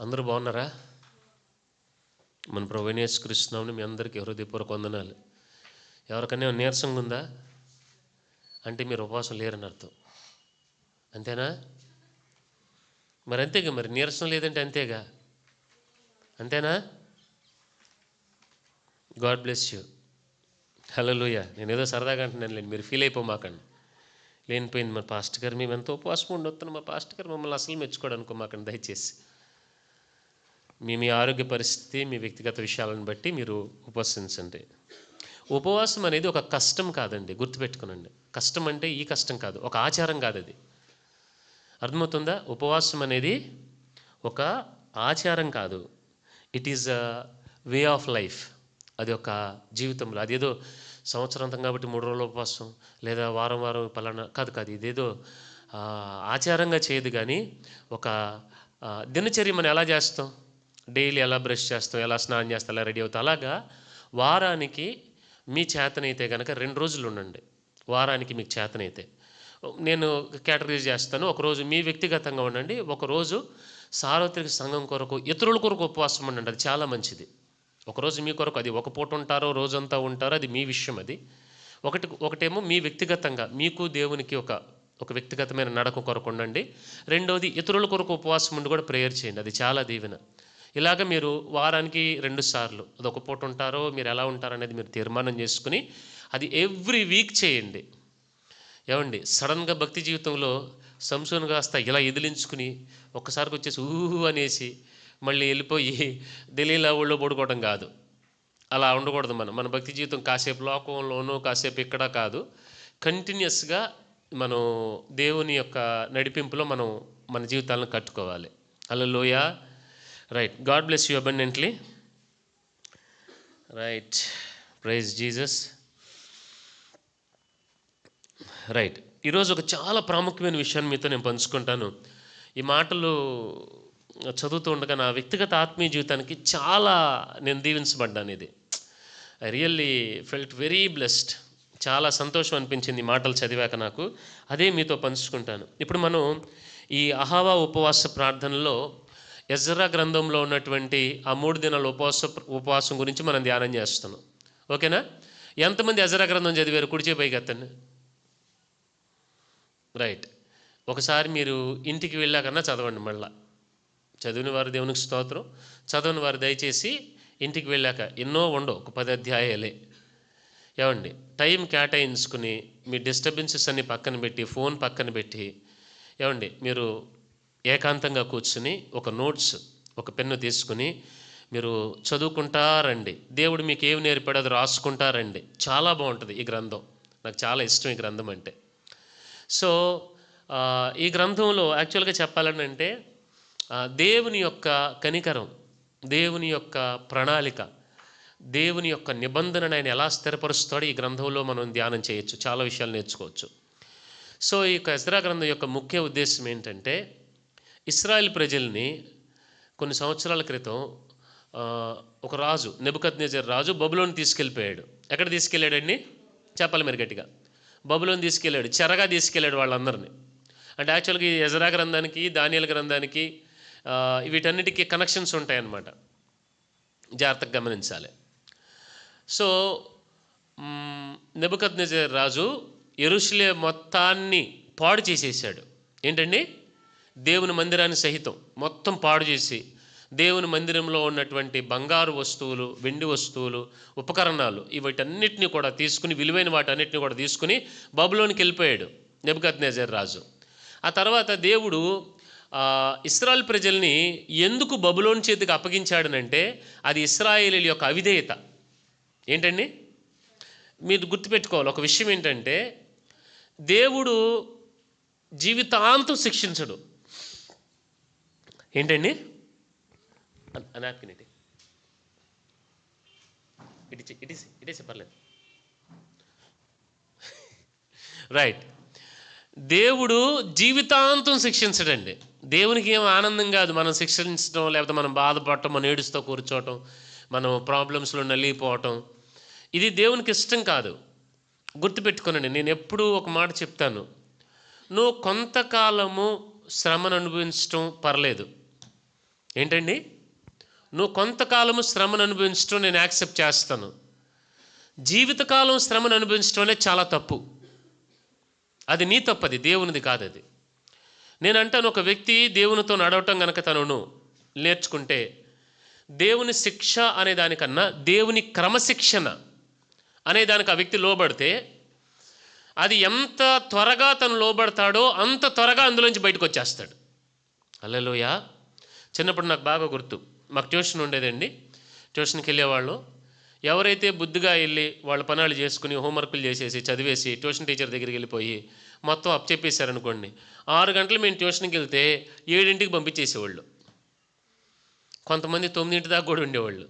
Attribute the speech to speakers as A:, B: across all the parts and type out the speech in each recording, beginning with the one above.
A: అందరూ బాగున్నారా? మన ప్రభువైన యేసుక్రీస్తు నామమున మీ అందరికీ హృదయపూర్వక వందనాలు. ఎవరికైనా నీరసంగా ఉందా అంటే మీరు ఉపవాసం లేరని అర్థం. అంతేనా? మరి అంతేగా, మరి నీరసం లేదంటే అంతేగా, అంతేనా? God bless you. హల్లెలూయా. నేను ఏదో సరదాగా అంటున్నాను లేండి, మీరు ఫీల్ అయిపోమాకండి. లేనిపోయింది మా పాస్టర్ గారు మేము ఎంతో ఉపవాసం ఉండొస్తున్నాం, మా పాస్టర్ గారు మమ్మల్ని అసలు మెచ్చుకోవడం అనుకోమాకండి దయచేసి. మీ ఆరోగ్య పరిస్థితి, మీ వ్యక్తిగత విషయాలను బట్టి మీరు ఉపవసించండి. ఉపవాసం అనేది ఒక కష్టం కాదండి, గుర్తుపెట్టుకునండి. కష్టం అంటే ఈ కష్టం కాదు, ఒక ఆచారం కాదు, అది అర్థమవుతుందా? ఉపవాసం అనేది ఒక ఆచారం కాదు, it is a way of life. అది ఒక జీవితంలో, అదేదో సంవత్సరాంతం కాబట్టి 3 రోజుల ఉపవాసం లేదా వారం వారం పలానా కాదు కాదు, ఇదేదో ఆచారంగా చేయదు. కానీ ఒక దినచర్య మనం ఎలా చేస్తాం, డైలీ ఎలా బ్రష్ చేస్తాం, ఎలా స్నానం చేస్తాం, ఎలా రెడీ అవుతాం, అలాగా వారానికి మీ చేతనైతే కనుక 2 రోజులు ఉండండి. వారానికి మీకు చేతనైతే నేను కేటగరైజ్ చేస్తాను. ఒకరోజు మీ వ్యక్తిగతంగా ఉండండి, ఒకరోజు సార్వత్రిక సంఘం కొరకు, ఇతరుల కొరకు ఉపవాసం ఉండండి. అది చాలా మంచిది. ఒకరోజు మీ కొరకు, అది ఒక పూట ఉంటారో రోజంతా ఉంటారో అది మీ విషయం. అది ఒకటేమో మీ వ్యక్తిగతంగా మీకు దేవునికి ఒక వ్యక్తిగతమైన నడక కొరకు ఉండండి. రెండోది ఇతరుల కొరకు ఉపవాసం ఉండి కూడా ప్రేయర్ చేయండి, అది చాలా దీవెన. ఇలాగ మీరు వారానికి 2 సార్లు, అది ఒక పూట ఉంటారో మీరు ఎలా ఉంటారనేది మీరు తీర్మానం చేసుకుని అది ఎవ్రీ వీక్ చేయండి. ఏమండి, సడన్గా భక్తి జీవితంలో సంసోను కాస్త ఇలా ఎదిలించుకుని ఒక్కసారికి వచ్చేసి ఊహు అనేసి మళ్ళీ వెళ్ళిపోయి దెలీలా ఊళ్ళో పడుకోవడం కాదు. అలా ఉండకూడదు. మన భక్తి జీవితం కాసేపు లోకంలోనూ కాసేపు ఇక్కడ కాదు, కంటిన్యూస్గా మనం దేవుని యొక్క నడిపింపులో మనం మన జీవితాలను కట్టుకోవాలి. Hallelujah. Right. God bless you abundantly. Right. Praise Jesus. Right. ఈరోజు ఒక చాలా ప్రాముఖ్యమైన విషయాన్ని మీతో నేను పంచుకుంటాను. ఈ మాటలు చదువుతూ ఉండగా నా వ్యక్తిగత ఆత్మీయ జీవితానికి చాలా నేను దీవించబడ్డాను. ఇది I really felt very blessed. చాలా సంతోషం అనిపించింది ఈ మాటలు చదివాక నాకు. అదే మీతో పంచుకుంటాను. ఇప్పుడు మనం ఈ అహవా ఉపవాస ప్రార్థనలో ఎజ్రా గ్రంథంలో ఉన్నటువంటి ఆ 3 దినాల ఉపవాసం గురించి మనం ధ్యానం చేస్తున్నాం. ఓకేనా? ఎంతమంది ఎజ్రా గ్రంథం చదివారు? కుడిచే పైకి ఎత్తండి. రైట్. ఒకసారి మీరు ఇంటికి వెళ్ళాకన్నా చదవండి. మళ్ళా చదివిన వారు దేవునికి స్తోత్రం, చదవని వారు దయచేసి ఇంటికి వెళ్ళాక ఎన్నో ఉండవు, ఒక 10 అధ్యాయాలే. ఏమండి, టైం కేటాయించుకుని మీ డిస్టర్బెన్సెస్ అన్ని పక్కన పెట్టి, ఫోన్ పక్కన పెట్టి, ఏమండి మీరు ఏకాంతంగా కూర్చుని ఒక నోట్స్, ఒక పెన్ను తీసుకుని మీరు చదువుకుంటారండి. దేవుడు మీకు ఏమి నేర్పాడో అది రాసుకుంటారండి. చాలా బాగుంటుంది ఈ గ్రంథం. నాకు చాలా ఇష్టం ఈ గ్రంథం అంటే. సో ఈ గ్రంథంలో యాక్చువల్గా చెప్పాలంటే దేవుని యొక్క కనికరం, దేవుని యొక్క ప్రణాళిక, దేవుని యొక్క నిబంధనను ఆయన ఎలా స్థిరపరుస్తాడో ఈ గ్రంథంలో మనం ధ్యానం చేయొచ్చు, చాలా విషయాలు నేర్చుకోవచ్చు. సో ఈ యొక్క ఎజ్రా గ్రంథం యొక్క ముఖ్య ఉద్దేశం ఏంటంటే, ఇశ్రాయేల్ ప్రజల్ని కొన్ని సంవత్సరాల క్రితం ఒక రాజు, నెబుకద్నెజర్ రాజు బబులోని తీసుకెళ్ళిపోయాడు. ఎక్కడ తీసుకెళ్ళాడండి? చెప్పాలి మీరు గట్టిగా. బబులోని తీసుకెళ్ళాడు, చెరగా తీసుకెళ్ళాడు వాళ్ళందరినీ. అంటే యాక్చువల్గా ఈ ఎజ్రా గ్రంథానికి, దానియేలు గ్రంథానికి వీటన్నిటికీ కనెక్షన్స్ ఉంటాయన్నమాట, జాగ్రత్తగా గమనించాలి. సో నెబుకద్నెజర్ రాజు యెరూషలేము మొత్తాన్ని పాడు చేసేసాడు. ఏంటండి? దేవుని మందిరాన్ని సహితం మొత్తం పాడు చేసి, దేవుని మందిరంలో ఉన్నటువంటి బంగారు వస్తువులు, వెండి వస్తువులు, ఉపకరణాలు వీటన్నిటిని కూడా తీసుకుని, విలువైన వాటన్నిటిని కూడా తీసుకుని బబులోనికి వెళ్ళిపోయాడు నెబుకద్నెజర్ రాజు. ఆ తర్వాత దేవుడు ఇశ్రాయేల్ ప్రజల్ని ఎందుకు బబులోని చేతికి అప్పగించాడనంటే, అది ఇశ్రాయేలీయుల యొక్క అవిధేయత. ఏంటండి? మీరు గుర్తుపెట్టుకోవాలి ఒక విషయం ఏంటంటే, దేవుడు జీవితాంతం శిక్షించడు. ఏంటండి? అనాప్కినిటి ఇటేసి పర్లేదు. రైట్. దేవుడు జీవితాంతం శిక్షించడండి. దేవునికి ఏం ఆనందం కాదు మనం శిక్షించడం, లేకపోతే మనం బాధపడటం, మనం ఏడుస్తూ కూర్చోవటం, మనం ప్రాబ్లమ్స్లో నలిగిపోవటం. ఇది దేవునికి ఇష్టం కాదు. గుర్తుపెట్టుకోనండి, నేను ఎప్పుడూ ఒక మాట చెప్తాను, నువ్వు కొంతకాలము శ్రమను అనుభవించటం పర్లేదు, ఏంటండి? నువ్వు కొంతకాలము శ్రమను అనుభవించడం నేను యాక్సెప్ట్ చేస్తాను. జీవితకాలం శ్రమను అనుభవించడం అనేది చాలా తప్పు. అది నీ తప్పు, అది దేవునిది కాదు. అది నేను అంటాను, ఒక వ్యక్తి దేవునితో నడవటం కనుక తనను నేర్చుకుంటే, దేవుని శిక్ష అనే దానికన్నా దేవుని క్రమశిక్షణ అనే దానికి ఆ వ్యక్తి లోబడితే, అది ఎంత త్వరగా తను లోబడతాడో అంత త్వరగా అందులోంచి బయటకు వచ్చేస్తాడు. హల్లెలూయా. చిన్నప్పుడు నాకు బాగా గుర్తు, మాకు ట్యూషన్ ఉండేదండి. ట్యూషన్కి వెళ్ళేవాళ్ళు. ఎవరైతే బుద్ధిగా వెళ్ళి వాళ్ళ పనులు చేసుకుని హోంవర్కులు చేసేసి చదివేసి ట్యూషన్ టీచర్ దగ్గరికి వెళ్ళిపోయి మొత్తం అప్పచెప్పేశారనుకోండి, 6 గంటలు మేము ట్యూషన్కి వెళ్తే 7ంటికి పంపించేసేవాళ్ళు. కొంతమంది 9 దాకా కూడా ఉండేవాళ్ళు.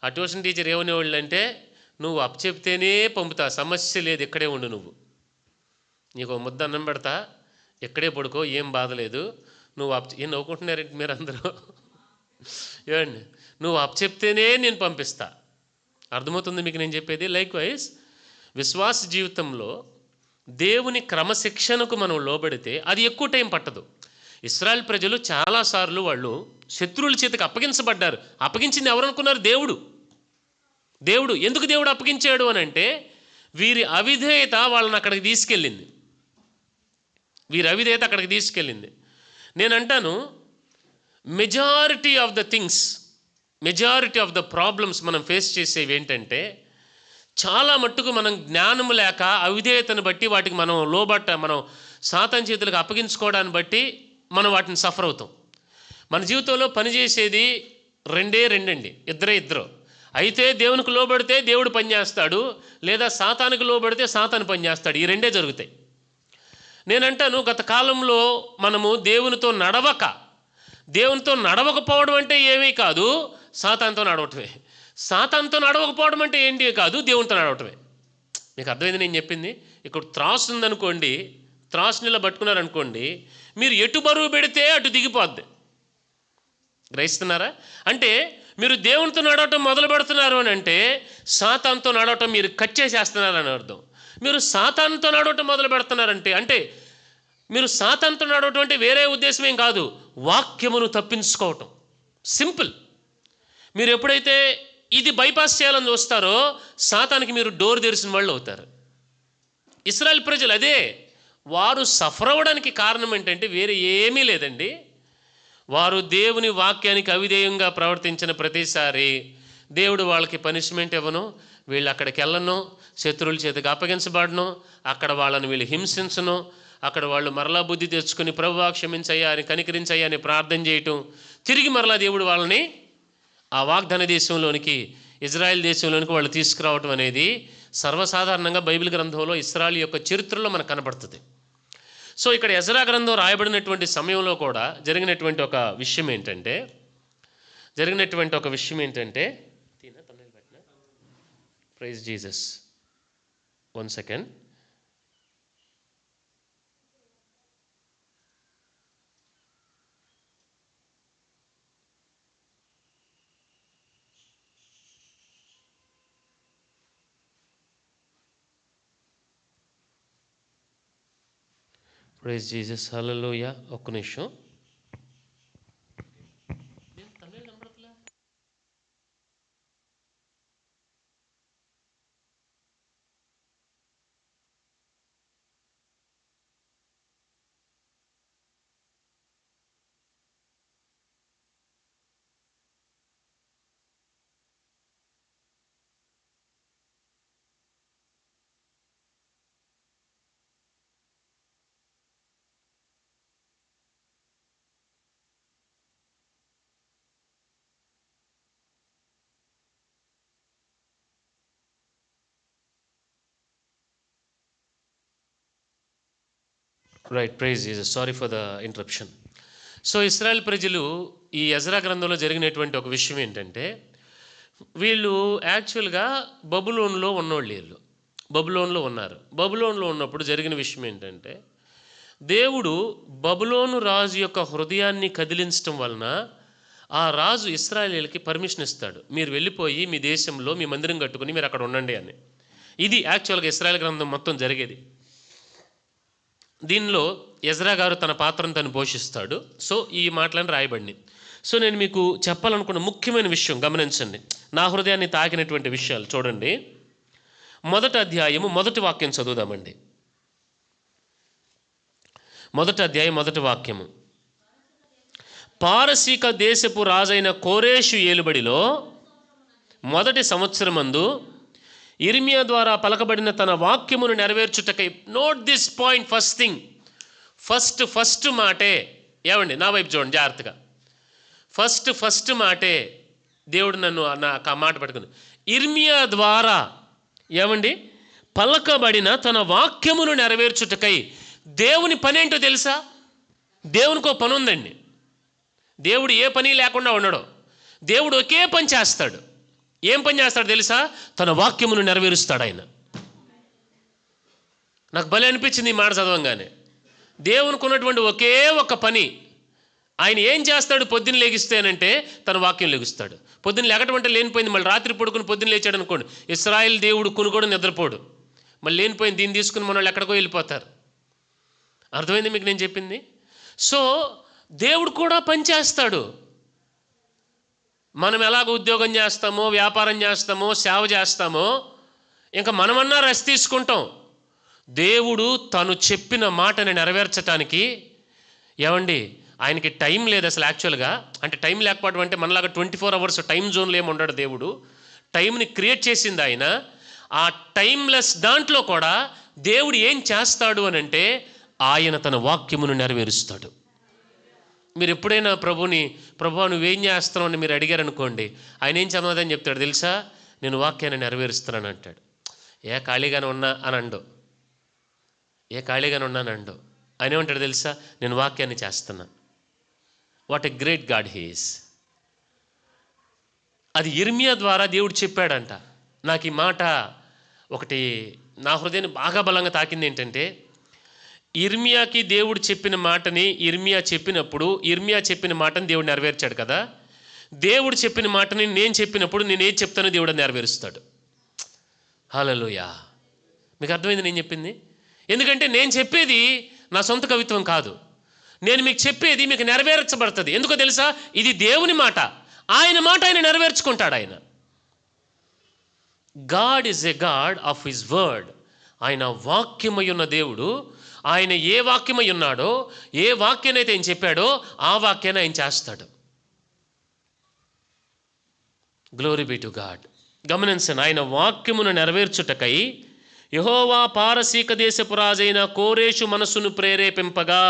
A: ఆ ట్యూషన్ టీచర్ ఏమనేవాళ్ళు అంటే, నువ్వు అప్పచెప్తేనే పంపుతా, సమస్య లేదు, ఇక్కడే ఉండు, నువ్వు నీకు ముద్ద అన్నం పెడతా, ఇక్కడే పడుకో, ఏం బాధ లేదు, నువ్వు ఏం నవ్వుకుంటున్నారంటే మీరు అందరూ? ఏమండి, నువ్వు అప్పచెప్తేనే నేను పంపిస్తా. అర్థమవుతుంది మీకు నేను చెప్పేది? లైక్ వైజ్ విశ్వాస జీవితంలో దేవుని క్రమశిక్షణకు మనం లోబడితే అది ఎక్కువ టైం పట్టదు. ఇశ్రాయేల్ ప్రజలు చాలాసార్లు వాళ్ళు శత్రువుల చేతికి అప్పగించబడ్డారు. అప్పగించింది ఎవరు అనుకున్నారు? దేవుడు. ఎందుకు దేవుడు అప్పగించాడు అని అంటే, వీరి అవిధేయత వాళ్ళని అక్కడికి తీసుకెళ్ళింది. నేను అంటాను, మెజారిటీ ఆఫ్ ద ప్రాబ్లమ్స్ మనం ఫేస్ చేసేవి ఏంటంటే, చాలా మట్టుకు మనం జ్ఞానము లేక అవిధేయతను బట్టి వాటికి మనం సాతాను చేతులకు అప్పగించుకోవడాన్ని బట్టి మనం వాటిని సఫర్ అవుతాం. మన జీవితంలో పనిచేసేది రెండండి, ఇద్దరు. అయితే దేవునికి లోబడితే దేవుడు పనిచేస్తాడు, లేదా సాతానికి లోబడితే సాతాను పనిచేస్తాడు. ఈ రెండే జరుగుతాయి. నేనంటాను, గత కాలంలో మనము దేవునితో నడవకపోవడం అంటే ఏమీ కాదు, సాతానుతో నడవటమే. సాతానుతో నడవకపోవడం అంటే ఏంటి కాదు, దేవునితో నడవటమే. మీకు అర్థమైంది నేను చెప్పింది? ఇక్కడ త్రాసు ఉందనుకోండి, త్రాసునిలా పట్టుకున్నారనుకోండి, మీరు ఎటు బరువు పెడితే అటు దిగిపోద్ది. గ్రహిస్తున్నారా? అంటే మీరు దేవునితో నడవటం మొదలు పెడుతున్నారు అని అంటే సాతానుతో నడవటం మీరు కట్ చేసేస్తున్నారని అర్థం. మీరు సాతానుతో నడవటం మొదలు పెడుతున్నారంటే, అంటే మీరు సాతానుతో నడవటం అంటే వేరే ఉద్దేశం ఏం కాదు, వాక్యమును తప్పించుకోవటం. సింపుల్. మీరు ఎప్పుడైతే ఇది బైపాస్ చేయాలని చూస్తారో సాతానికి మీరు డోర్ తెరిచిన వాళ్ళు అవుతారు. ఇశ్రాయేల్ ప్రజలు అదే, వారు సఫర్ అవ్వడానికి కారణం ఏంటంటే వేరే ఏమీ లేదండి. వారు దేవుని వాక్యానికి అవిధేయంగా ప్రవర్తించిన ప్రతిసారి దేవుడు వాళ్ళకి పనిష్మెంట్ ఇవ్వను, వీళ్ళు అక్కడికి వెళ్ళను, శత్రువుల చేతికి అప్పగించబడను, అక్కడ వాళ్ళని వీళ్ళు హింసించను, అక్కడ వాళ్ళు మరలా బుద్ధి తెచ్చుకుని ప్రభువా క్షమించయ్యా అని, కనికరించయ్యా అని ప్రార్థన చేయటం, తిరిగి మరలా దేవుడు వాళ్ళని ఆ వాగ్దాన దేశంలోనికి, ఇజ్రాయెల్ దేశంలోనికి వాళ్ళు తీసుకురావటం అనేది సర్వసాధారణంగా బైబిల్ గ్రంథంలో ఇశ్రాయేలు యొక్క చరిత్రలో మనకు కనబడుతుంది. సో ఇక్కడ ఎజ్రా గ్రంథం రాయబడినటువంటి సమయంలో కూడా జరిగినటువంటి ఒక విషయం ఏంటంటే praise Jesus, 1 second. Praise Jesus, hallelujah. ఒక్క నిమిషం. Right, praise Jesus, sorry for the interruption. So ఇశ్రాయేల్ ప్రజలు ఈ ఎజ్రా గ్రంథంలో జరిగినటువంటి ఒక విషయం ఏంటంటే, వీళ్ళు యాక్చువల్గా బబులోన్లో ఉన్నోళ్ళు, బబులోన్లో ఉన్నారు. బబులోన్లో ఉన్నప్పుడు జరిగిన విషయం ఏంటంటే, దేవుడు బబులోను రాజు యొక్క హృదయాన్ని కదిలించడం వలన ఆ రాజు ఇశ్రాయేలీయులకి పర్మిషన్ ఇస్తాడు, మీరు వెళ్ళిపోయి మీ దేశంలో మీ మందిరం కట్టుకుని మీరు అక్కడ ఉండండి అని. ఇది యాక్చువల్గా ఇశ్రాయేల్ గ్రంథం మొత్తం జరిగేది. దీనిలో ఎజ్రా గారు తన పాత్రను తను పోషిస్తాడు. సో ఈ మాటలను రాయబడింది. సో నేను మీకు చెప్పాలనుకున్న ముఖ్యమైన విషయం గమనించండి, నా హృదయాన్ని తాకినటువంటి విషయాలు చూడండి. 1వ అధ్యాయము 1వ వాక్యం చదువుదామండి. 1వ అధ్యాయం 1వ వాక్యము. పారసీక దేశపు రాజైన కోరేషు ఏలుబడిలో 1వ సంవత్సరమందు ఇర్మియా ద్వారా పలకబడిన తన వాక్యమును నెరవేర్చుటకై. Note this point, first thing, first మాటే ఏమండి, నా వైపు చూడండి జాగ్రత్తగా. ఫస్ట్ మాటే దేవుడు నాకు ఆ మాట పట్టుకుంది. ఇర్మియా ద్వారా ఏమండి పలకబడిన తన వాక్యమును నెరవేర్చుటకై. దేవుని పని ఏంటో తెలుసా? దేవునికో పని ఉందండి. దేవుడు ఏ పని లేకుండా ఉండడు. దేవుడు ఒకే పని చేస్తాడు. ఏం పని చేస్తాడు తెలుసా? తన వాక్యమును నెరవేరుస్తాడు ఆయన. నాకు భలే అనిపించింది ఈ మాట చదవంగానే. దేవునికి ఉన్నటువంటి ఒకే ఒక పని. ఆయన ఏం చేస్తాడు? పొద్దున్న లేగిస్తేనంటే తన వాక్యం లెగుస్తాడు. పొద్దున్న లేకటం అంటే లేనిపోయింది. మళ్ళీ రాత్రి పడుకుని పొద్దున్న లేచాడు అనుకోండి, ఇశ్రాయేల్ దేవుడు కొనుగోడు నిద్రపోడు. మళ్ళీ లేనిపోయింది దీన్ని తీసుకుని మన వాళ్ళు ఎక్కడికో వెళ్ళిపోతారు. అర్థమైంది మీకు నేను చెప్పింది? సో దేవుడు కూడా పని చేస్తాడు. మనం ఎలాగ ఉద్యోగం చేస్తామో, వ్యాపారం చేస్తామో, సేవ చేస్తామో, ఇంకా మనమన్నా రెస్ట్ తీసుకుంటాం. దేవుడు తను చెప్పిన మాటని నెరవేర్చడానికి ఏమండి ఆయనకి టైం లేదు అసలు. యాక్చువల్గా అంటే టైం లేకపోవడం అంటే మనలాగా 24 అవర్స్ టైం జోన్లో ఏమి ఉండడు. దేవుడు టైంని క్రియేట్ చేసింది ఆయన. ఆ టైమ్లెస్ దాంట్లో కూడా దేవుడు ఏం చేస్తాడు అని అంటే ఆయన తన వాక్యమును నెరవేరుస్తాడు. మీరు ఎప్పుడైనా ప్రభు నువ్వేం చేస్తున్నావు అని మీరు అడిగారనుకోండి, ఆయన ఏం సమాధానం చెప్తాడు తెలుసా? నేను వాక్యాన్ని నెరవేరుస్తున్నాను అంటాడు. ఏ ఖాళీగానే ఉన్నా అని అండు, ఏ ఖాళీగానే ఉన్నాను అండు. ఆయన ఏమంటాడు తెలుసా? నేను వాక్యాన్ని చేస్తున్నా. What a great God he is. అది ఇర్మియా ద్వారా దేవుడు చెప్పాడంట. నాకు ఈ మాట ఒకటి నా హృదయాన్ని బాగా బలంగా తాకింది. ఏంటంటే ఇర్మియాకి దేవుడు చెప్పిన మాటని ఇర్మియా చెప్పినప్పుడు, ఇర్మియా చెప్పిన మాటని దేవుడు నెరవేర్చాడు కదా. దేవుడు చెప్పిన మాటని నేను చెప్పినప్పుడు నేను ఏది చెప్తానో దేవుడు నెరవేరుస్తాడు. హల్లెలూయా. మీకు అర్థమైంది నేను చెప్పింది? ఎందుకంటే నేను చెప్పేది నా సొంత కవిత్వం కాదు. నేను మీకు చెప్పేది మీకు నెరవేర్చబడుతుంది. ఎందుకో తెలుసా? ఇది దేవుని మాట. ఆయన మాట ఆయన నెరవేర్చుకుంటాడు. ఆయన God is a God of his word. ఆయన వాక్యమై ఉన్న దేవుడు. ఆయన ఏ వాక్యమై ఉన్నాడో, ఏ వాక్యానైతే ఆయన చెప్పాడో ఆ వాక్యాన్ని ఆయన చేస్తాడు. Glory be to God. గమనించండి, ఆయన వాక్యమును నెరవేర్చుటకై యెహోవా పారసీక దేశపు రాజైన కోరేషు మనస్సును ప్రేరేపింపగా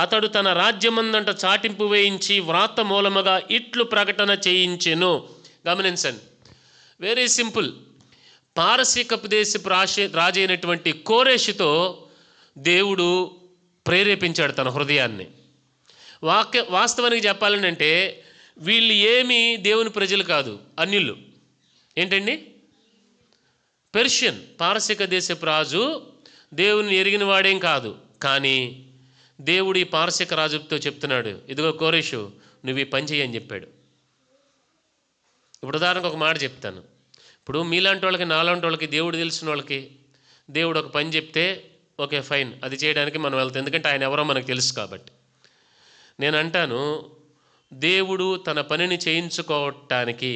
A: అతడు తన రాజ్యమందంట చాటింపు వేయించి వ్రాత మూలముగా ఇట్లు ప్రకటన చేయించెను. గమనించండి, వెరీ సింపుల్. పారసీకపు దేశపు రాజైనటువంటి కోరేషుతో దేవుడు ప్రేరేపించాడు తన హృదయాన్ని. వాస్తవానికి చెప్పాలంటే వీళ్ళు ఏమీ దేవుని ప్రజలు కాదు, అన్యులు. ఏంటండి? పెర్షియన్, పారసీక దేశపు రాజు దేవుని ఎరిగిన వాడేం కాదు. కానీ దేవుడు ఈ పారసీక రాజుతో చెప్తున్నాడు, ఇదిగో కోరేషు నువ్వు ఈ పని చెయ్యి అని చెప్పాడు. ఇప్పుడు ఉదాహరణకు ఒక మాట చెప్తాను. ఇప్పుడు మీలాంటి వాళ్ళకి నాలాంటి వాళ్ళకి దేవుడు తెలిసిన వాళ్ళకి దేవుడు ఒక పని చెప్తే ఓకే ఫైన్, అది చేయడానికి మనం వెళ్తాం. ఎందుకంటే ఆయన ఎవరో మనకు తెలుసు కాబట్టి. నేను అంటాను, దేవుడు తన పనిని చేయించుకోవటానికి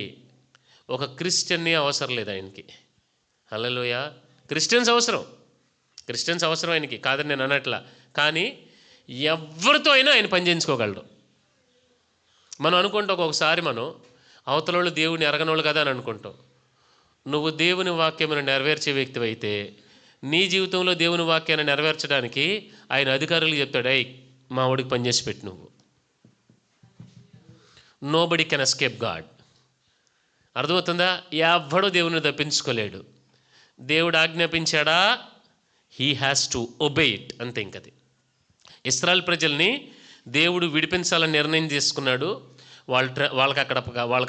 A: ఒక క్రిస్టియన్ని అవసరం లేదు ఆయనకి. హల్లెలూయా. క్రిస్టియన్స్ అవసరం ఆయనకి, కాదని నేను అనట్లా. కానీ ఎవరితో అయినా ఆయన పని చేయించుకోగలడు. మనం అనుకుంటాం ఒక్కొక్కసారి మనం అవతలోళ్ళు దేవుని ఎరగనోళ్ళు కదా అని అనుకుంటాం. నువ్వు దేవుని వాక్యమును నెరవేర్చే వ్యక్తి అయితే నీ జీవితంలో దేవుని వాక్యాన్ని నెరవేర్చడానికి ఆయన అధికారులు చెప్తాడు, అయ్యి మా వాడికి పనిచేసి పెట్టు నువ్వు. Nobody can escape God. అర్థమవుతుందా? ఎవ్వడూ దేవుని తప్పించుకోలేడు. దేవుడు ఆజ్ఞాపించాడా, he has to obey it, అంతే. ఇంకది ఇశ్రాయేల్ ప్రజల్ని దేవుడు విడిపించాలని నిర్ణయం తీసుకున్నాడు. వాళ్ళకి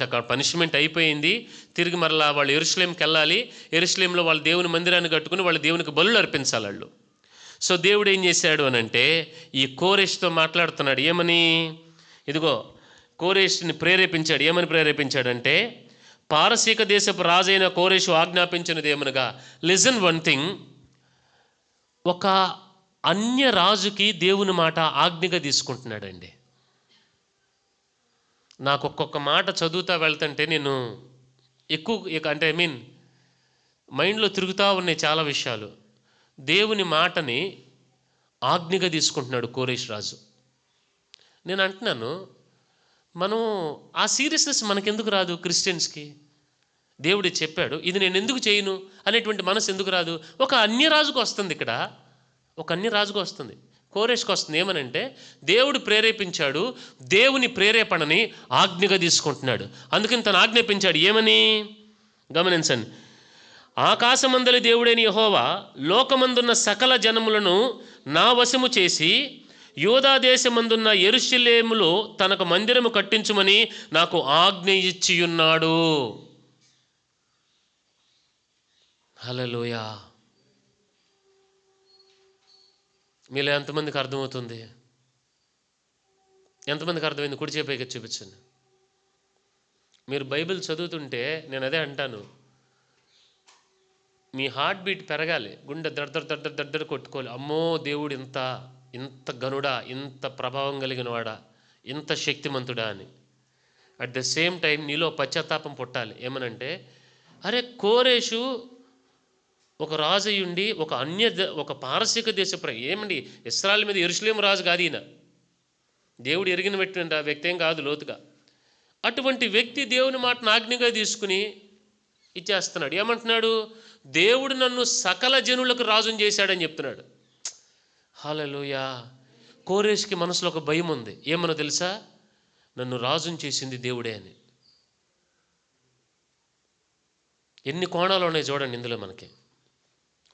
A: అక్కడ పనిష్మెంట్ అయిపోయింది. తిరిగి మరలా వాళ్ళు యెరూషలేంకి వెళ్ళాలి. యెరూషలేంలో వాళ్ళ దేవుని మందిరాన్ని కట్టుకుని వాళ్ళ దేవునికి బలులు అర్పించాలి వాళ్ళు. సో దేవుడు ఏం చేశాడు అని అంటే ఈ కోరేషుతో మాట్లాడుతున్నాడు. ఏమని? ఇదిగో కోరేషుని ప్రేరేపించాడు. ఏమని ప్రేరేపించాడంటే, పారసీక దేశపు రాజైన కోరేషు ఆజ్ఞాపించినది ఏమనగా, లిజన్ వన్ థింగ్. ఒక అన్య రాజుకి దేవుని మాట ఆజ్ఞగా తీసుకుంటున్నాడండి. నాకు ఒక్కొక్క మాట చదువుతా వెళ్తుంటే నేను అంటే మైండ్లో తిరుగుతూ ఉన్నాయి చాలా విషయాలు. దేవుని మాటని ఆజ్ఞగా తీసుకుంటున్నాడు కోరేష్ రాజు. నేను అంటున్నాను, మనం ఆ సీరియస్నెస్ మనకెందుకు రాదు? క్రిస్టియన్స్కి దేవుడు చెప్పాడు, ఇది నేను ఎందుకు చేయను అనేటువంటి మనసు ఎందుకు రాదు? ఒక అన్యరాజుకు వస్తుంది, ఇక్కడ ఒక అన్యరాజుకు వస్తుంది, కోరేష్కి వస్తుంది. ఏమనంటే దేవుడు ప్రేరేపించాడు, దేవుని ప్రేరేపణని ఆజ్ఞగా తీసుకుంటున్నాడు. అందుకని తను ఆజ్ఞాపించాడు. ఏమని గమనించండి. ఆకాశమందలి దేవుడైన యెహోవా లోకమందున్న సకల జనములను నా వశము చేసి యూదా దేశమందున్న యెరూషలేములో తనకు మందిరము కట్టించుమని నాకు ఆజ్ఞ ఇచ్చియున్నాడు. హల్లెలూయా. మీలో ఎంతమందికి అర్థమవుతుంది? ఎంతమందికి అర్థమైంది? కుడి చేపైకి చూపించండి. మీరు బైబిల్ చదువుతుంటే నేను అదే అంటాను, మీ హార్ట్ బీట్ పెరగాలి, గుండె దడ్దర్ కొట్టుకోవాలి. అమ్మో, దేవుడు ఇంత గనుడా, ఇంత ప్రభావం కలిగిన వాడా, ఇంత శక్తిమంతుడా అని. అట్ ద సేమ్ టైం నీలో పశ్చాత్తాపం పుట్టాలి. ఏమనంటే, అరే కోరేషు ఒక రాజు అయ్యుండి ఒక పారసీక దేశ ఏమండి ఇశ్రాయేలు మీద యెరూషలేము రాజు కాదు ఈయన, దేవుడు ఎరిగిన వ్యక్తి ఏం కాదు లోతుగా. అటువంటి వ్యక్తి దేవుని మాటను ఆజ్ఞగా తీసుకుని ఇచ్చేస్తున్నాడు. ఏమంటున్నాడు? దేవుడు నన్ను సకల జనులకు రాజుని చేశాడని చెప్తున్నాడు. హల్లెలూయా. కోరేష్కి మనసులో ఒక భయం ఉంది. ఏమన్నా తెలుసా? నన్ను రాజుని చేసింది దేవుడే అని. ఎన్ని కోణాలు ఉన్నాయి చూడండి ఇందులో మనకి.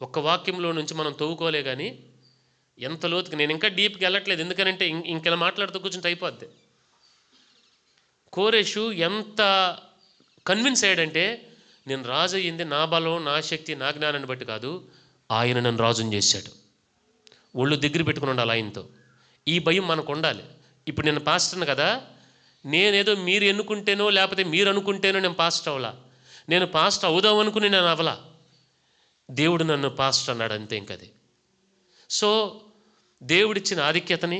A: ఒక్క వాక్యంలో నుంచి మనం తవ్వుకోలే కానీ ఎంత లోతుకి. నేను ఇంకా డీప్కి వెళ్ళట్లేదు, ఎందుకనంటే ఇంకెలా మాట్లాడుతూ కూర్చుంటే అయిపోద్ది. కోరేషు ఎంత కన్విన్స్ అయ్యాడంటే, నేను రాజు అయ్యింది నా బలం, నా శక్తి, నా జ్ఞానాన్ని బట్టి కాదు, ఆయన నన్ను రాజుని చేశాడు. ఒళ్ళు దగ్గర పెట్టుకుని ఉండాలి ఆయనతో. ఈ భయం మనకు ఉండాలి. ఇప్పుడు నేను పాస్టర్ను కదా, నేనేదో మీరు ఎన్నుకుంటేనో లేకపోతే మీరు అనుకుంటేనో నేను పాస్టర్ అవలా, నేను పాస్టర్ అవుదాం అనుకుని నేను అవలా, దేవుడు నన్ను పాస్టర్ అన్నాడు, అంతే. ఇంకది. సో దేవుడిచ్చిన ఆధిక్యతని,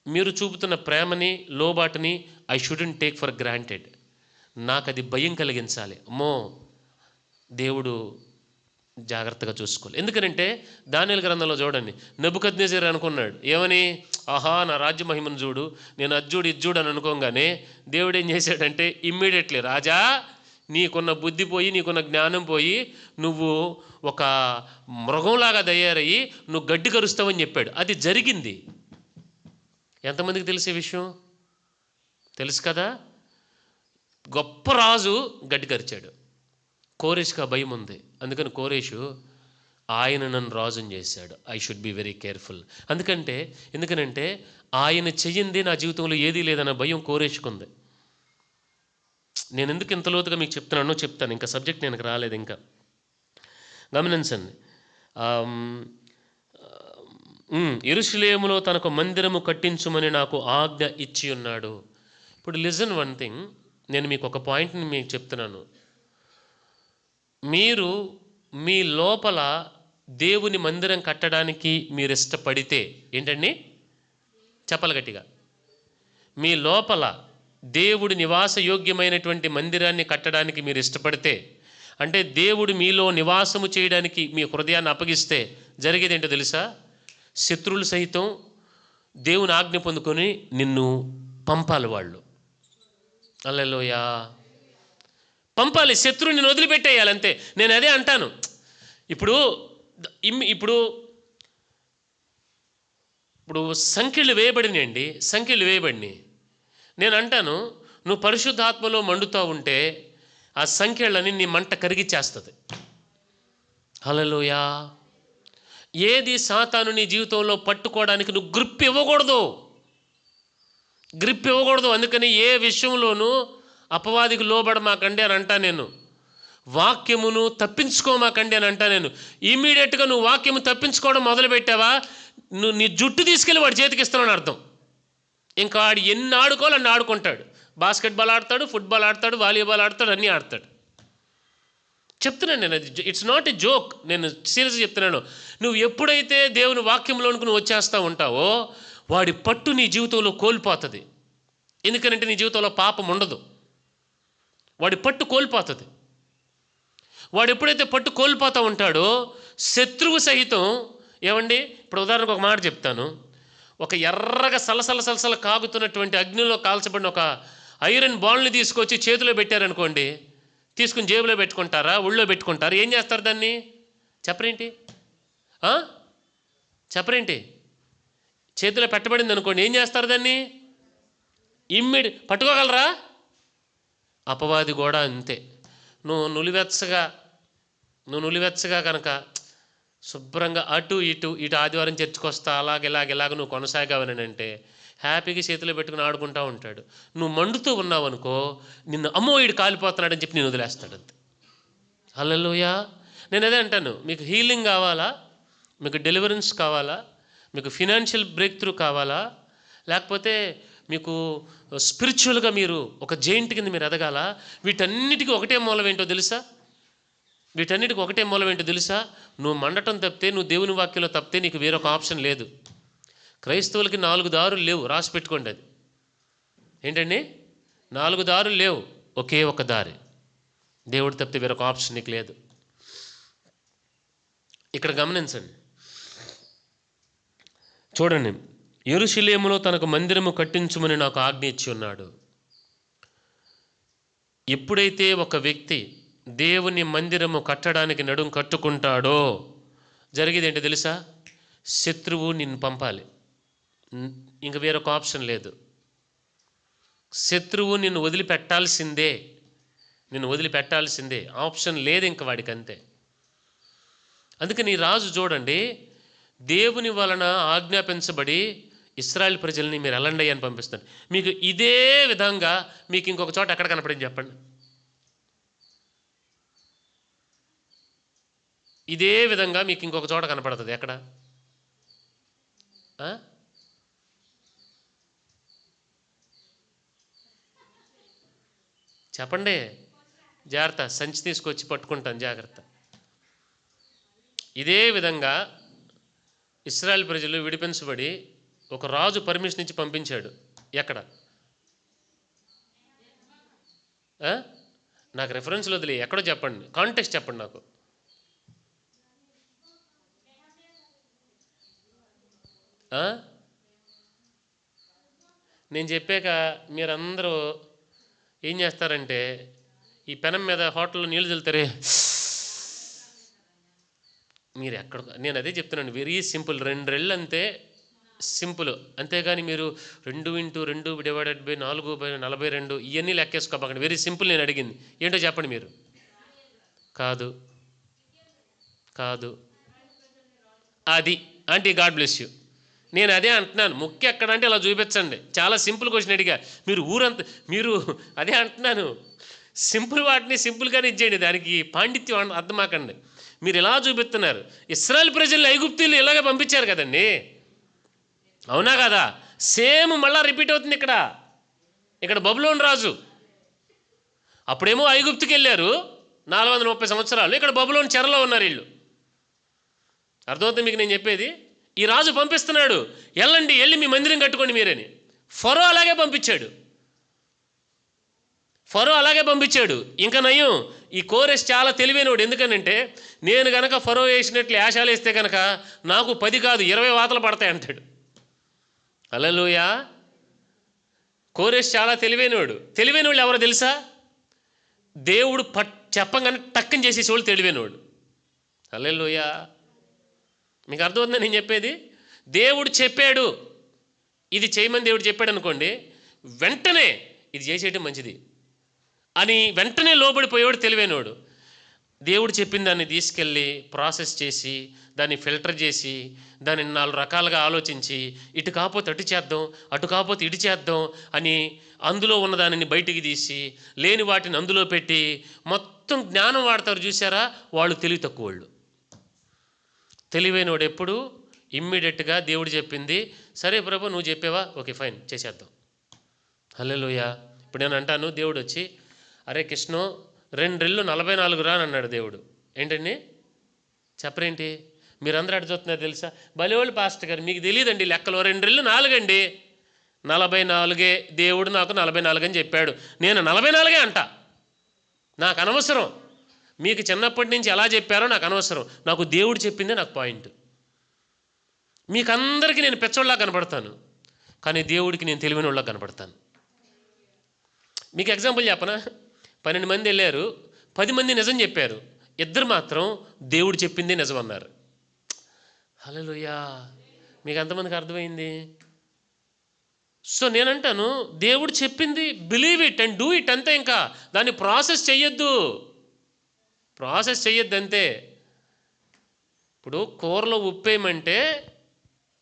A: మీరు చూపుతున్న ప్రేమని, లోబాటుని I shouldn't take for granted. నాకు అది భయం కలిగించాలి. అమ్మో, దేవుడు జాగ్రత్తగా చూసుకోవాలి. ఎందుకనంటే దానియేలు గ్రంథంలో చూడండి, నెబుకద్నెజర్ అనుకున్నాడు ఏమని, ఆహా నా రాజ్య మహిమను చూడు, నేను అజ్జుడు ఇజ్జుడు అని అనుకోగానే దేవుడు ఏం చేశాడంటే ఇమ్మీడియట్లీ, రాజా నీకున్న బుద్ధి పోయి, నీకున్న జ్ఞానం పోయి, నువ్వు ఒక మృగంలాగా తయారయ్యి నువ్వు గడ్డి కరుస్తావని చెప్పాడు. అది జరిగింది. ఎంతమందికి తెలిసే విషయం? తెలుసు కదా. గొప్ప రాజు గడ్డి కరిచాడు. కోరేష్కి ఆ భయం ఉంది. అందుకని కోరేషు ఆయన నన్ను రాజుని చేశాడు, I should be very careful. ఎందుకనంటే ఆయన చెయ్యింది నా జీవితంలో ఏదీ లేదన్న భయం కోరేష్కుంది. నేను ఎందుకు ఇంత లోతుగా మీకు చెప్తాను. ఇంకా సబ్జెక్ట్ నేను రాలేదు. ఇంకా గమనించండి. యెరూషలేములో తనకు మందిరము కట్టించుమని నాకు ఆజ్ఞ ఇచ్చి ఉన్నాడు. ఇప్పుడు లిజన్ వన్ థింగ్, నేను మీకు ఒక పాయింట్ని మీకు చెప్తున్నాను. మీరు మీ లోపల దేవుని మందిరం కట్టడానికి మీరు ఇష్టపడితే, ఏంటండి చెప్పాలి గట్టిగా, మీ లోపల దేవుడి నివాస యోగ్యమైనటువంటి మందిరాన్ని కట్టడానికి మీరు ఇష్టపడితే, అంటే దేవుడు మీలో నివాసము చేయడానికి మీ హృదయాన్ని అప్పగిస్తే జరిగేది ఏంటో తెలుసా? శత్రువులు సైతం దేవుని ఆజ్ఞ పొందుకొని నిన్ను పంపాలి. వాళ్ళు హల్లెలూయా పంపాలి. శత్రువుని వదిలిపెట్టేయాలి, అంతే. నేను అదే అంటాను. ఇప్పుడు సంఖ్యలు వేయబడినాయి. నేను అంటాను, నువ్వు పరిశుద్ధాత్మలో మండుతూ ఉంటే ఆ సంఖ్యలని నీ మంట కరిగిచ్చేస్తుంది. హల్లెలూయా. ఏది సాతాను నీ జీవితంలో పట్టుకోవడానికి నువ్వు గ్రిప్ ఇవ్వకూడదు. అందుకని ఏ విషయంలోనూ అపవాదికి లోబడమాకండి అని అంటా నేను. వాక్యమును తప్పించుకోమాకండి అని అంటా నేను. ఇమీడియట్గా నువ్వు వాక్యము తప్పించుకోవడం మొదలుపెట్టావా, నువ్వు నీ జుట్టు తీసుకెళ్ళి వాడి చేతికి ఇస్తున్నావు అర్థం. ఇంకా ఆడు ఎన్ని ఆడుకోవాలి అన్ని ఆడుకుంటాడు. బాస్కెట్బాల్ ఆడతాడు, ఫుట్బాల్ ఆడతాడు, వాలీబాల్ ఆడతాడు, అన్నీ ఆడతాడు. చెప్తున్నాను నేను, ఇట్స్ నాట్ ఎ జోక్. నేను సీరియస్గా చెప్తున్నాను. నువ్వు ఎప్పుడైతే దేవుని వాక్యంలోనికి నువ్వు వచ్చేస్తూ ఉంటావో వాడి పట్టు నీ జీవితంలో కోల్పోతుంది. ఎందుకనంటే నీ జీవితంలో పాపం ఉండదు. వాడి పట్టు కోల్పోతుంది. వాడు ఎప్పుడైతే పట్టు కోల్పోతూ ఉంటాడో శత్రువు సహితం ఏమండి, ఇప్పుడు ఉదాహరణకు ఒక మాట చెప్తాను. ఒక ఎర్రగా సలసల కాగుతున్నటువంటి అగ్నిలో కాల్చబడిన ఒక ఐరన్ బాల్ని తీసుకొచ్చి చేతిలో పెట్టారనుకోండి, తీసుకుని జేబులో పెట్టుకుంటారా, ఒళ్ళో పెట్టుకుంటారా, ఏం చేస్తారు దాన్ని? చెప్పరేంటి? చెప్పరేంటి? చేతిలో పెట్టబడింది అనుకోండి, ఏం చేస్తారు దాన్ని? పట్టుకోగలరా? అపవాది కూడా అంతే. నువ్వు నులివెచ్చగా కనుక శుభ్రంగా అటు ఇటు ఆదివారం చర్చికి వస్తా ఇలాగ నువ్వు కొనసాగావనంటే హ్యాపీగా చేతిలో పెట్టుకుని ఆడుకుంటూ ఉంటాడు. నువ్వు మండుతూ ఉన్నావు అనుకో, నిన్ను అమ్మో వీడు కాలిపోతున్నాడని చెప్పి నేను వదిలేస్తాడు అంతే. హల్లెలూయా. నేను అదే అంటాను, మీకు హీలింగ్ కావాలా, మీకు డెలివరెన్స్ కావాలా, మీకు ఫినాన్షియల్ బ్రేక్ త్రూ కావాలా, లేకపోతే మీకు స్పిరిచువల్గా మీరు ఒక జైంట్ కింద మీరు ఎదగాల, వీటన్నిటికీ ఒకటే మూలం ఏంటో తెలుసా? నువ్వు మండటం తప్పితే, నువ్వు దేవుని వాక్యంలో తప్పితే నీకు వేరొక ఆప్షన్ లేదు. క్రైస్తవులకి 4 దారులు లేవు, రాసి పెట్టుకోండి. అది ఏంటండి? 4 దారులు లేవు, ఒకే ఒక దారి. దేవుడు తప్పితే వేరొక ఆప్షన్ నీకు లేదు. ఇక్కడ గమనించండి, చూడండి. యెరూషలేములో తనకు మందిరము కట్టించుమని నాకు ఆజ్ఞ ఇచ్చి ఉన్నాడు. ఎప్పుడైతే ఒక వ్యక్తి దేవుని మందిరము కట్టడానికి నడుం కట్టుకుంటాడో జరిగేది ఏంటో తెలుసా? శత్రువు నిన్ను పంపాలి, ఇంక వేరొక ఆప్షన్ లేదు. శత్రువు నిన్ను వదిలిపెట్టాల్సిందే, ఆప్షన్ లేదు ఇంక వాడికి, అంతే. అందుకని రాజు చూడండి, దేవుని వలన ఆజ్ఞాపించబడి ఇశ్రాయేల్ ప్రజల్ని మీరు వెళ్ళండి అని పంపిస్తాను. మీకు ఇదే విధంగా మీకు ఇంకొక చోట ఎక్కడ కనపడింది చెప్పండి? ఇదే విధంగా మీకు ఇంకొక చోట కనపడుతుంది ఎక్కడ? చెప్పండి. జాగ్రత్త, సంచి తీసుకొచ్చి పట్టుకుంటాను, జాగ్రత్త. ఇదే విధంగా ఇశ్రాయేల్ ప్రజలు విడిపించబడి ఒక రాజు పర్మిషన్ ఇచ్చి పంపించాడు. ఎక్కడ? నాకు రెఫరెన్స్లో వదిలే, ఎక్కడో చెప్పండి, కాంటెక్స్ట్ చెప్పండి నాకు. నేను చెప్పాక మీరందరూ ఏం చేస్తారంటే, ఈ పెనం మీద హోటల్లో నీళ్ళు చల్లుతారే, మీరు ఎక్కడ, నేను అదే చెప్తున్నాను, వెరీ సింపుల్. 2 రెళ్ళు అంతే సింపుల్. అంతేగాని మీరు 2x2 ÷ 4/42 ఇవన్నీ లెక్కేసుకోకండి. Very simple. నేను అడిగింది ఏంటో చెప్పండి మీరు. కాదు అది ఆంటీ, గాడ్ బ్లెస్ యూ. నేను అదే అంటున్నాను, ముఖ్య ఎక్కడ అంటే ఇలా చూపించండి. చాలా సింపుల్ క్వశ్చన్ అడిగా, మీరు అదే అంటున్నాను, సింపుల్ వాటిని సింపుల్గానే ఇచ్చేయండి, దానికి పాండిత్యం అర్థమాకండి. మీరు ఇలా చూపిస్తున్నారు. ఇశ్రాయేల్ ప్రజల్ని ఐగుప్తీయులు ఇలాగే పంపించారు కదండి, అవునా కదా? సేమ్ మళ్ళా రిపీట్ అవుతుంది ఇక్కడ బబులోను రాజు. అప్పుడేమో ఐగుప్తుకి వెళ్ళారు 430 సంవత్సరాలు, ఇక్కడ బబులోను చెరలో ఉన్నారు వీళ్ళు. అర్థమవుతుంది మీకు నేను చెప్పేది? ఈ రాజు పంపిస్తున్నాడు, వెళ్ళి మీ మందిరం కట్టుకోండి మీరని. ఫరో అలాగే పంపించాడు. ఇంకా నయం, ఈ కోరెస్ చాలా తెలివైనవాడు. ఎందుకనంటే, నేను గనక ఫరో వేసినట్లు యాశాలు వేస్తే కనుక నాకు 10 కాదు 20 వాతలు పడతాయి అంటాడు. హల్లెలూయా. కోరెస్ చాలా తెలివైనవాడు ఎవరో తెలుసా? దేవుడు చెప్పంగానే టక్కని చేసేసేవాళ్ళు తెలివైనవాడు. హల్లెలూయా. మీకు అర్థమవుతుందా నేను చెప్పేది? దేవుడు చెప్పాడు ఇది చేయమని, దేవుడు చెప్పాడు అనుకోండి, వెంటనే ఇది చేసేయటం మంచిది అని వెంటనే లోబడిపోయేవాడు తెలివైనవాడు. దేవుడు చెప్పిన దాన్ని తీసుకెళ్ళి ప్రాసెస్ చేసి, దాన్ని ఫిల్టర్ చేసి, దాన్ని 4 రకాలుగా ఆలోచించి, ఇటు కాకపోతే అటు చేద్దాం, అటు కాకపోతే ఇటు చేద్దాం అని అందులో ఉన్న దానిని బయటికి తీసి, లేని వాటిని అందులో పెట్టి మొత్తం జ్ఞానం వాడతారు చూసారా, వాళ్ళు తెలివి తక్కువ వాళ్ళు. తెలివైనవాడు ఎప్పుడు ఇమ్మీడియట్గా దేవుడు చెప్పింది, సరే ప్రభు నువ్వు చెప్పావా, ఓకే ఫైన్ చేసేద్దాం. హల్లెలూయా. ఇప్పుడు నేను అంటాను, దేవుడు వచ్చి, అరే కృష్ణో 2 రెళ్ళు 44 రా అని అన్నాడు దేవుడు. ఏంటండి చెప్పరేంటి? మీరందరూ అటు చూస్తున్నారు తెలుసా? భలేవాళ్ళు పాస్టర్ గారు, మీకు తెలియదండి లెక్కలో. 2 రెళ్ళు 4 అండి. 44 దేవుడు నాకు 44 అని చెప్పాడు. నేను 44 అంట. నాకు అనవసరం మీకు చిన్నప్పటి నుంచి ఎలా చెప్పారో నాకు అనవసరం. నాకు దేవుడు చెప్పిందే నాకు పాయింట్. మీకు అందరికీ నేను పెచ్చోళ్ళలా కనపడతాను, కానీ దేవుడికి నేను తెలివైన వాళ్ళలా కనపడతాను. మీకు ఎగ్జాంపుల్ చెప్పనా? 12 మంది వెళ్ళారు, 10 మంది నిజం చెప్పారు, 2 మాత్రం దేవుడు చెప్పిందే నిజం అన్నారు. హల్లెలూయా! మీకు ఎంతమందికి అర్థమైంది? సో నేనంటాను, దేవుడు చెప్పింది believe it and do it అంతే. ఇంకా దాన్ని ప్రాసెస్ చెయ్యొద్దు అంతే. ఇప్పుడు కూరలో ఉప్పేయమంటే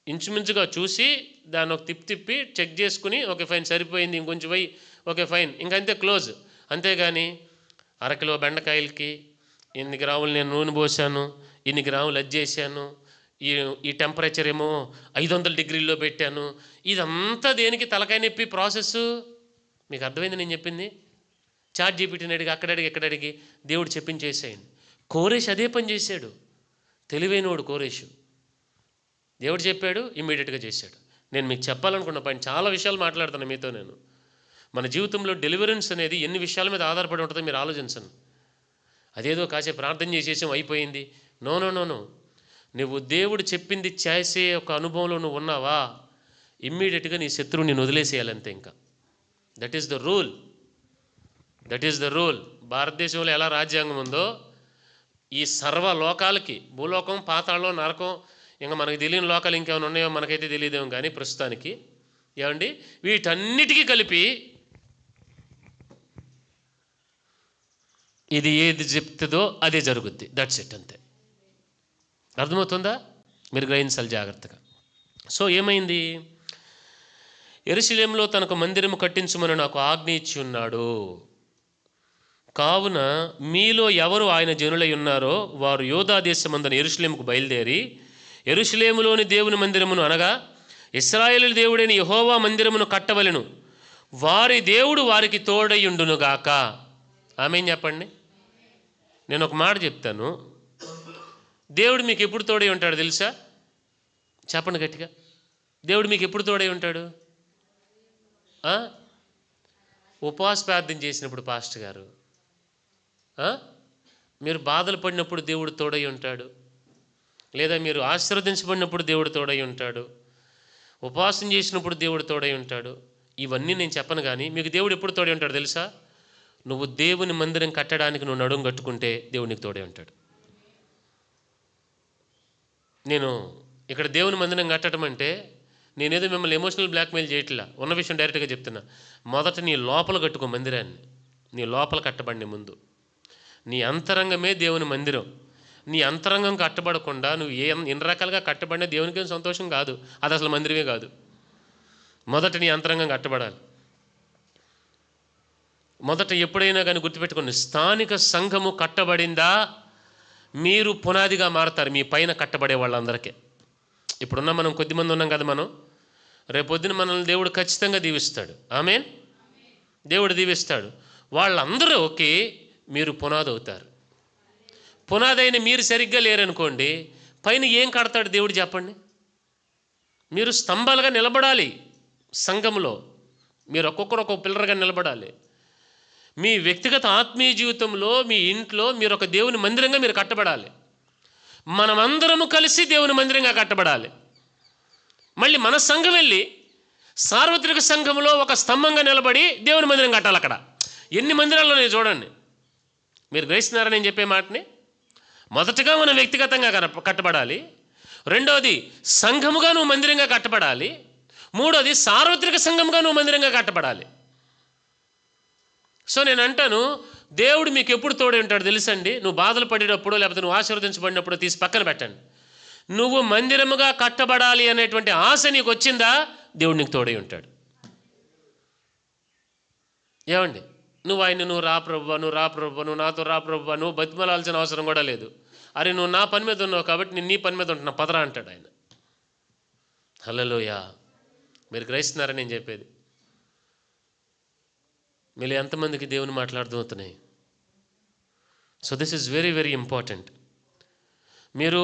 A: ఇంచుమించుగా చూసి దాన్ని ఒక తిప్పి చెక్ చేసుకుని ఓకే ఫైన్ సరిపోయింది, ఇంకొంచెం పోయి ఓకే ఫైన్, ఇంకంతే క్లోజ్. అంతేగాని 1/2 కిలో బెండకాయలకి ఇన్ని గ్రాములు నేను నూనె పోసాను, ఇన్ని గ్రాములు అది చేశాను, ఈ టెంపరేచర్ ఏమో 500 డిగ్రీల్లో పెట్టాను, ఇదంతా దేనికి? తలకాయ నొప్పి ప్రాసెస్. మీకు అర్థమైంది నేను చెప్పింది? చాట్ జీపీటీని అడిగి ఇక్కడ అడిగి దేవుడు చెప్పించేసేయండి. కోరేష్ అదే పని చేశాడు, తెలివైనోడు కోరేషు. దేవుడు చెప్పాడు, ఇమ్మీడియట్గా చేశాడు. నేను మీకు చెప్పాలనుకున్న పని, చాలా విషయాలు మాట్లాడుతున్నాను మీతో నేను. మన జీవితంలో డెలివరెన్స్ అనేది ఎన్ని విషయాల మీద ఆధారపడి ఉంటుందో మీరు ఆలోచించండి. అదేదో కాసేపు ప్రార్థన చేసేసాం అయిపోయింది. నో, నువ్వు దేవుడు చెప్పింది చేసే ఒక అనుభవంలో నువ్వు ఉన్నావా, ఇమ్మీడియట్గా నీ శత్రువుని వదిలేసేయాలంతే. ఇంకా దట్ ఈస్ ద రూల్. భారతదేశంలో ఎలా రాజ్యాంగం ఉందో ఈ సర్వ లోకాలకి, భూలోకం, పాతాళం, నరకం, ఇంకా మనకు తెలియని లోకాలు ఇంకేమైనా ఉన్నాయో మనకైతే తెలియదేమో, కానీ ప్రస్తుతానికి ఏమండి వీటన్నిటికీ కలిపి ఇది ఏది చెప్తుందో అదే జరుగుద్ది. దట్స్ ఇట్, అంతే. అర్థమవుతుందా? మీరు గ్రహించాలి జాగ్రత్తగా. సో ఏమైంది? యెరూషలేములో తనకు మందిరము కట్టించుమని నాకు ఆజ్ఞ ఇచ్చి ఉన్నాడు. కావున మీలో ఎవరు ఆయన జనులై ఉన్నారో వారు యోధా దేశమందున యెరూషలేముకు బయలుదేరి యెరూషలేములోని దేవుని మందిరమును, అనగా ఇశ్రాయేలు దేవుడైన యెహోవా మందిరమును కట్టవలెను. వారి దేవుడు వారికి తోడయుండునుగాక. ఆమేన్ చెప్పండి. నేను ఒక మాట చెప్తాను. దేవుడు మీకు ఎప్పుడు తోడై ఉంటాడు తెలుసా? చెప్పండి గట్టిగా. దేవుడు మీకు ఎప్పుడు తోడై ఉంటాడు? ఉపవాస ప్రార్థన చేసినప్పుడు పాస్టర్ గారు, మీరు బాధలు పడినప్పుడు దేవుడు తోడై ఉంటాడు, లేదా మీరు ఆశీర్వదించబడినప్పుడు దేవుడు తోడై ఉంటాడు, ఉపవాసం చేసినప్పుడు దేవుడు తోడై ఉంటాడు. ఇవన్నీ నేను చెప్పను, కానీ మీకు దేవుడు ఎప్పుడు తోడై ఉంటాడు తెలుసా? నువ్వు దేవుని మందిరం కట్టడానికి నువ్వు నడుం కట్టుకుంటే దేవుడు నీకు తోడై ఉంటాడు. నేను ఇక్కడ దేవుని మందిరం కట్టడం అంటే నేనేదో మిమ్మల్ని ఎమోషనల్ బ్లాక్మెయిల్ చేయట్లా, ఉన్న విషయం డైరెక్ట్గా చెప్తున్నా. మొదట నీ లోపల కట్టుకో మందిరాన్ని. నీ లోపల కట్టబడిన ముందు నీ అంతరంగమే దేవుని మందిరం. నీ అంతరంగం కట్టబడకుండా నువ్వు ఎన్ని రకాలుగా కట్టబడినా దేవునికి ఏం సంతోషం కాదు, అది అసలు మందిరమే కాదు. మొదట నీ అంతరంగం కట్టబడాలి. మొదట ఎప్పుడైనా కానీ గుర్తుపెట్టుకోండి, స్థానిక సంఘము కట్టబడిందా మీరు పునాదిగా మారతారు మీ పైన కట్టబడే వాళ్ళందరికీ. ఇప్పుడున్న మనం కొద్దిమంది ఉన్నాం కదా, మనం రేపొద్దున మనల్ని దేవుడు ఖచ్చితంగా దీవిస్తాడు. ఆమేన్. దేవుడు దీవిస్తాడు. వాళ్ళందరూ ఓకే, మీరు పునాది అవుతారు. పునాదైన మీరు సరిగ్గా లేరనుకోండి, పైన ఏం కడతాడు దేవుడు చెప్పండి? మీరు స్తంభాలుగా నిలబడాలి. సంఘంలో మీరు ఒక్కొక్కరు ఒక్కొక్క పిల్లర్గా నిలబడాలి. మీ వ్యక్తిగత ఆత్మీయ జీవితంలో మీ ఇంట్లో మీరు ఒక దేవుని మందిరంగా మీరు కట్టబడాలి. మనమందరము కలిసి దేవుని మందిరంగా కట్టబడాలి. మళ్ళీ మన సంఘం వెళ్ళి సార్వత్రిక సంఘంలో ఒక స్తంభంగా నిలబడి దేవుని మందిరం కట్టాలి. అక్కడ ఎన్ని మందిరాల్లో నేను చూడండి. మీరు గ్రహిస్తున్నారా నేను చెప్పే మాటని? మొదటగా మనం వ్యక్తిగతంగా కట్టబడాలి. రెండోది సంఘముగా నువ్వు మందిరంగా కట్టబడాలి. మూడోది సార్వత్రిక సంఘంగా నువ్వు మందిరంగా కట్టబడాలి. సో నేను అంటాను, దేవుడు మీకు ఎప్పుడు తోడై ఉంటాడు తెలుసండి? నువ్వు బాధలు పడేటప్పుడు, లేకపోతే నువ్వు ఆశీర్వదించబడినప్పుడు తీసి పక్కన పెట్టండి. నువ్వు మందిరముగా కట్టబడాలి అనేటువంటి ఆశ నీకు వచ్చిందా, దేవుడు నీకు తోడై ఉంటాడు. ఏమండి? నువ్వు రా ప్రభువా, నువ్వు నాతో రా ప్రభువా, నువ్వు బతిమలాల్సిన అవసరం కూడా లేదు. అరే నువ్వు నా పని మీద ఉన్నావు కాబట్టి నేను నీ పని మీద ఉంటున్నా, పదరా అంటాడు ఆయన. హల్లెలూయా. మీరు గ్రహిస్తున్నారా నేను చెప్పేది? మీరు ఎంతమందికి దేవుని మాట్లాడుతున్నాయి? So this is very very important. మీరు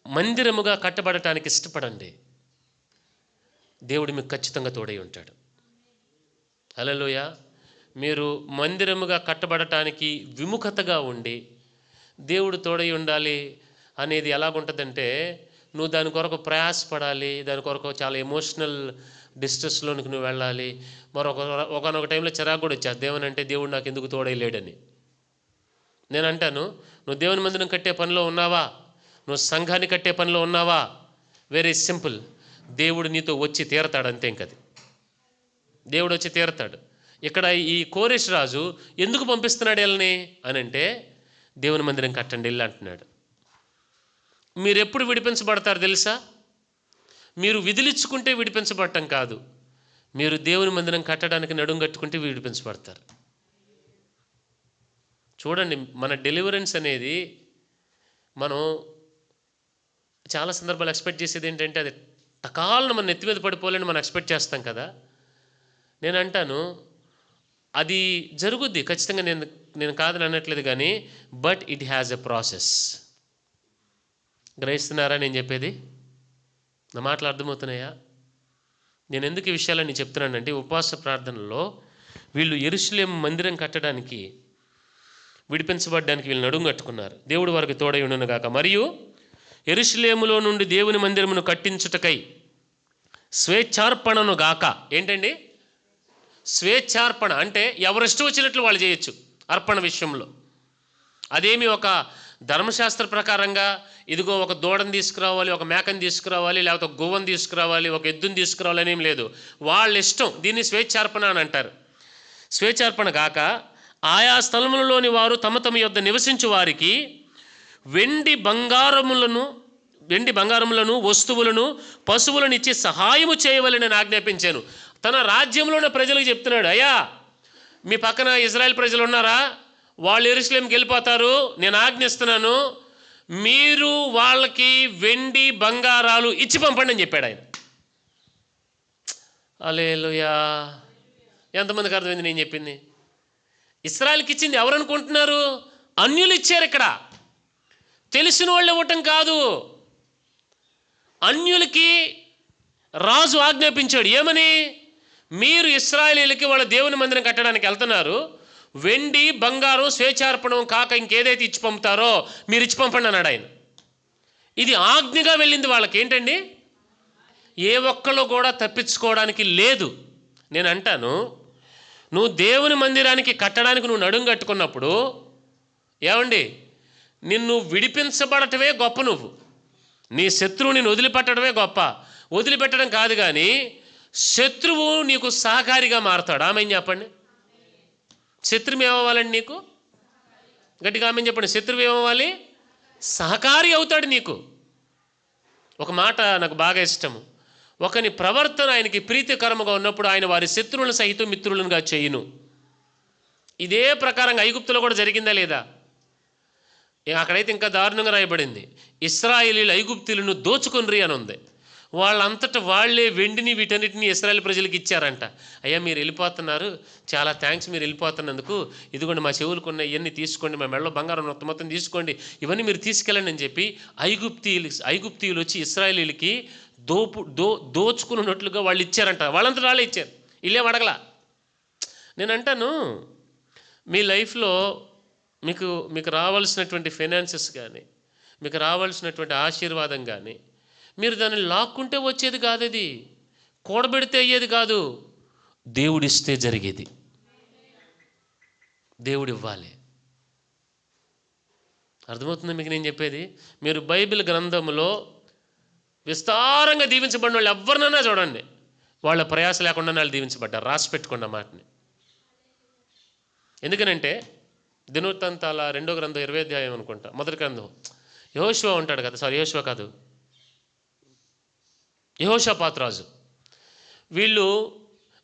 A: మందిరముగా కట్టబడటానికి ఇష్టపడండి. దేవుడు మీకు ఖచ్చితంగా తోడై ఉంటాడు. హల్లెలూయా. మీరు మందిరముగా కట్టబడటానికి విముఖతగా ఉండి దేవుడు తోడై ఉండాలి అనేది ఎలాగుంటుందంటే, నువ్వు దాని కొరకు ప్రయాసపడాలి, దాని కొరకు చాలా ఎమోషనల్ డిస్ట్రెస్లోనికి నువ్వు వెళ్ళాలి. ఒకనొక టైంలో చిరాకు కూడా వచ్చేది, దేవునంటే దేవుడు నాకు ఎందుకు తోడై లేడని. నేను అంటాను, నువ్వు దేవుని మందిరం కట్టే పనిలో ఉన్నావా, నువ్వు సంఘాన్ని కట్టే పనిలో ఉన్నావా, వెరీ సింపుల్, దేవుడు నీతో వచ్చి తీరతాడు, అంతే. ఇంకది దేవుడు వచ్చి తీరతాడు. ఇక్కడ ఈ కోరెష్ రాజు ఎందుకు పంపిస్తున్నాడు వీళ్ళని అని అంటే, దేవుని మందిరం కట్టండి వెళ్ళి అంటున్నాడు. మీరు ఎప్పుడు విడిపించబడతారు తెలుసా? మీరు విధులిచ్చుకుంటే విడిపించబడటం కాదు, మీరు దేవుని మందిరం కట్టడానికి నడుం కట్టుకుంటే విడిపించబడతారు. చూడండి, మన డెలివరెన్స్ అనేది మనం చాలా సందర్భాలు ఎక్స్పెక్ట్ చేసేది ఏంటంటే, అది టకాలను మన నెత్తి మీద పడిపోలేని మనం ఎక్స్పెక్ట్ చేస్తాం కదా. నేను అంటాను, అది జరుగుద్ది ఖచ్చితంగా, నేను కాదని అనట్లేదు, కానీ but it has a process. గ్రహిస్తున్నారా నేను చెప్పేది? నా మాటలు అర్థమవుతున్నాయా? నేను ఎందుకు ఈ విషయాలన్నీ చెప్తున్నానంటే, ఉపవాస ప్రార్థనలో వీళ్ళు యెరూషలేము మందిరం కట్టడానికి, విడిపించబడ్డానికి వీళ్ళు నడుం కట్టుకున్నారు. దేవుడు వారికి తోడై ఉండును గాక. మరియు యెరూషలేములో నుండి దేవుని మందిరమును కట్టించుటకై స్వేచ్ఛార్పణను గాక. ఏంటండి స్వేచ్ఛార్పణ? అంటే ఎవరిష్టం వచ్చినట్లు వాళ్ళు చేయొచ్చు అర్పణ విషయంలో. అదేమి ఒక ధర్మశాస్త్ర ప్రకారంగా ఇదిగో ఒక దూడని తీసుకురావాలి, ఒక మేకని తీసుకురావాలి, లేకపోతే ఒక గువ్వని తీసుకురావాలి, ఒక ఎద్దుని తీసుకురావాలి అనేం లేదు. వాళ్ళ ఇష్టం. దీన్ని స్వేచ్ఛార్పణ అని అంటారు. స్వేచ్ఛార్పణ గాక ఆయా స్థలములలోని వారు తమ తమ యొద్ద నివసించు వారికి వెండి బంగారములను వస్తువులను పశువులను ఇచ్చి సహాయము చేయవలెనని ఆజ్ఞాపించాను. తన రాజ్యంలోని ప్రజలకు చెప్తున్నాడు, అయ్యా మీ పక్కన ఇజ్రాయెల్ ప్రజలు ఉన్నారా, వాళ్ళు యెరూషలేముకి వెళ్ళిపోతారు, నేను ఆజ్ఞిస్తున్నాను, మీరు వాళ్ళకి వెండి బంగారాలు ఇచ్చి పంపండి అని చెప్పాడు ఆయన. హల్లెలూయా. ఎంతమందికి అర్థమైంది నేను చెప్పింది? ఇశ్రాయేలుకి ఇచ్చింది ఎవరు అనుకుంటున్నారు? అన్యులు ఇచ్చారు. ఇక్కడ తెలిసిన వాళ్ళు ఇవ్వటం కాదు, అన్యులకి రాజు ఆజ్ఞాపించాడు. ఏమని? మీరు ఇశ్రాయేలీయులకి వాళ్ళ దేవుని మందిరం కట్టడానికి వెళ్తున్నారు, వెండి బంగారం స్వేచ్ఛార్పణం కాక ఇంకేదైతే ఇచ్చి పంపుతారో మీరు ఇచ్చి పంపండి అన్నాడు ఆయన. ఇది ఆజ్ఞగా వెళ్ళింది వాళ్ళకి. ఏంటండి, ఏ ఒక్కళ్ళు కూడా తప్పించుకోవడానికి లేదు. నేను అంటాను, నువ్వు దేవుని మందిరానికి కట్టడానికి నువ్వు నడుం కట్టుకున్నప్పుడు ఏమండి, నిన్ను విడిపించబడటమే గొప్ప. నువ్వు నీ శత్రువుని వదిలిపెట్టడమే గొప్ప. వదిలిపెట్టడం కాదు, కానీ శత్రువు నీకు సహకారిగా మారుతాడు. ఆమెను చెప్పండి. శత్రువు ఏమవ్వాలండి నీకు? గట్టిగా ఆమెను చెప్పండి. శత్రువు ఏమవ్వాలి? సహకారి అవుతాడు నీకు. ఒక మాట నాకు బాగా ఇష్టము, ఒకని ప్రవర్తన ఆయనకి ప్రీతికరముగా ఉన్నప్పుడు ఆయన వారి శత్రువులను సహితం మిత్రులుగా చేయును. ఇదే ప్రకారంగా ఐగుప్తులో కూడా జరిగిందా లేదా? అక్కడైతే ఇంకా దారుణంగా రాయబడింది, ఇశ్రాయేలీయులు ఐగుప్తీయులను దోచుకొనిరి అని ఉంది. వాళ్ళంతటా వాళ్ళే వెండిని వీటన్నిటిని ఇశ్రాయేల్ ప్రజలకు ఇచ్చారంట. అయ్యా మీరు వెళ్ళిపోతున్నారు, చాలా థ్యాంక్స్, మీరు వెళ్ళిపోతున్నందుకు, ఇదిగోండి మా చెవులకు ఉన్న ఇవన్నీ తీసుకోండి, మా మెడలో బంగారం మొత్తం తీసుకోండి, ఇవన్నీ మీరు తీసుకెళ్ళండి అని చెప్పి ఐగుప్తీయులు వచ్చి ఇశ్రాయేలీయులకి దోచుకున్నట్లుగా వాళ్ళు ఇచ్చారంట. వాళ్ళంతా వాళ్ళే ఇచ్చారు, ఇల్లే అడగలా. నేను అంటాను, మీ లైఫ్లో మీకు రావాల్సినటువంటి ఫైనాన్సెస్ కానీ, మీకు రావాల్సినటువంటి ఆశీర్వాదం కానీ, మీరు దాన్ని లాక్కుంటే వచ్చేది కాదు, అది కూడబెడితే అయ్యేది కాదు, దేవుడిస్తే జరిగేది. దేవుడు ఇవ్వాలి. అర్థమవుతుంది మీకు నేను చెప్పేది? మీరు బైబిల్ గ్రంథంలో విస్తారంగా దీవించబడిన వాళ్ళు ఎవరినైనా చూడండి, వాళ్ళ ప్రయాస లేకుండా వాళ్ళు దీవించబడ్డారు. రాసి పెట్టుకున్న మాటని. ఎందుకనంటే దినవృత్తాంతాల 2వ గ్రంథం 20వ అధ్యాయం అనుకుంటా, మొదటి గ్రంథం, యెహోషువ ఉంటాడు కదా, యెహోషువ కాదు, యెహోషాపాతు రాజు. వీళ్ళు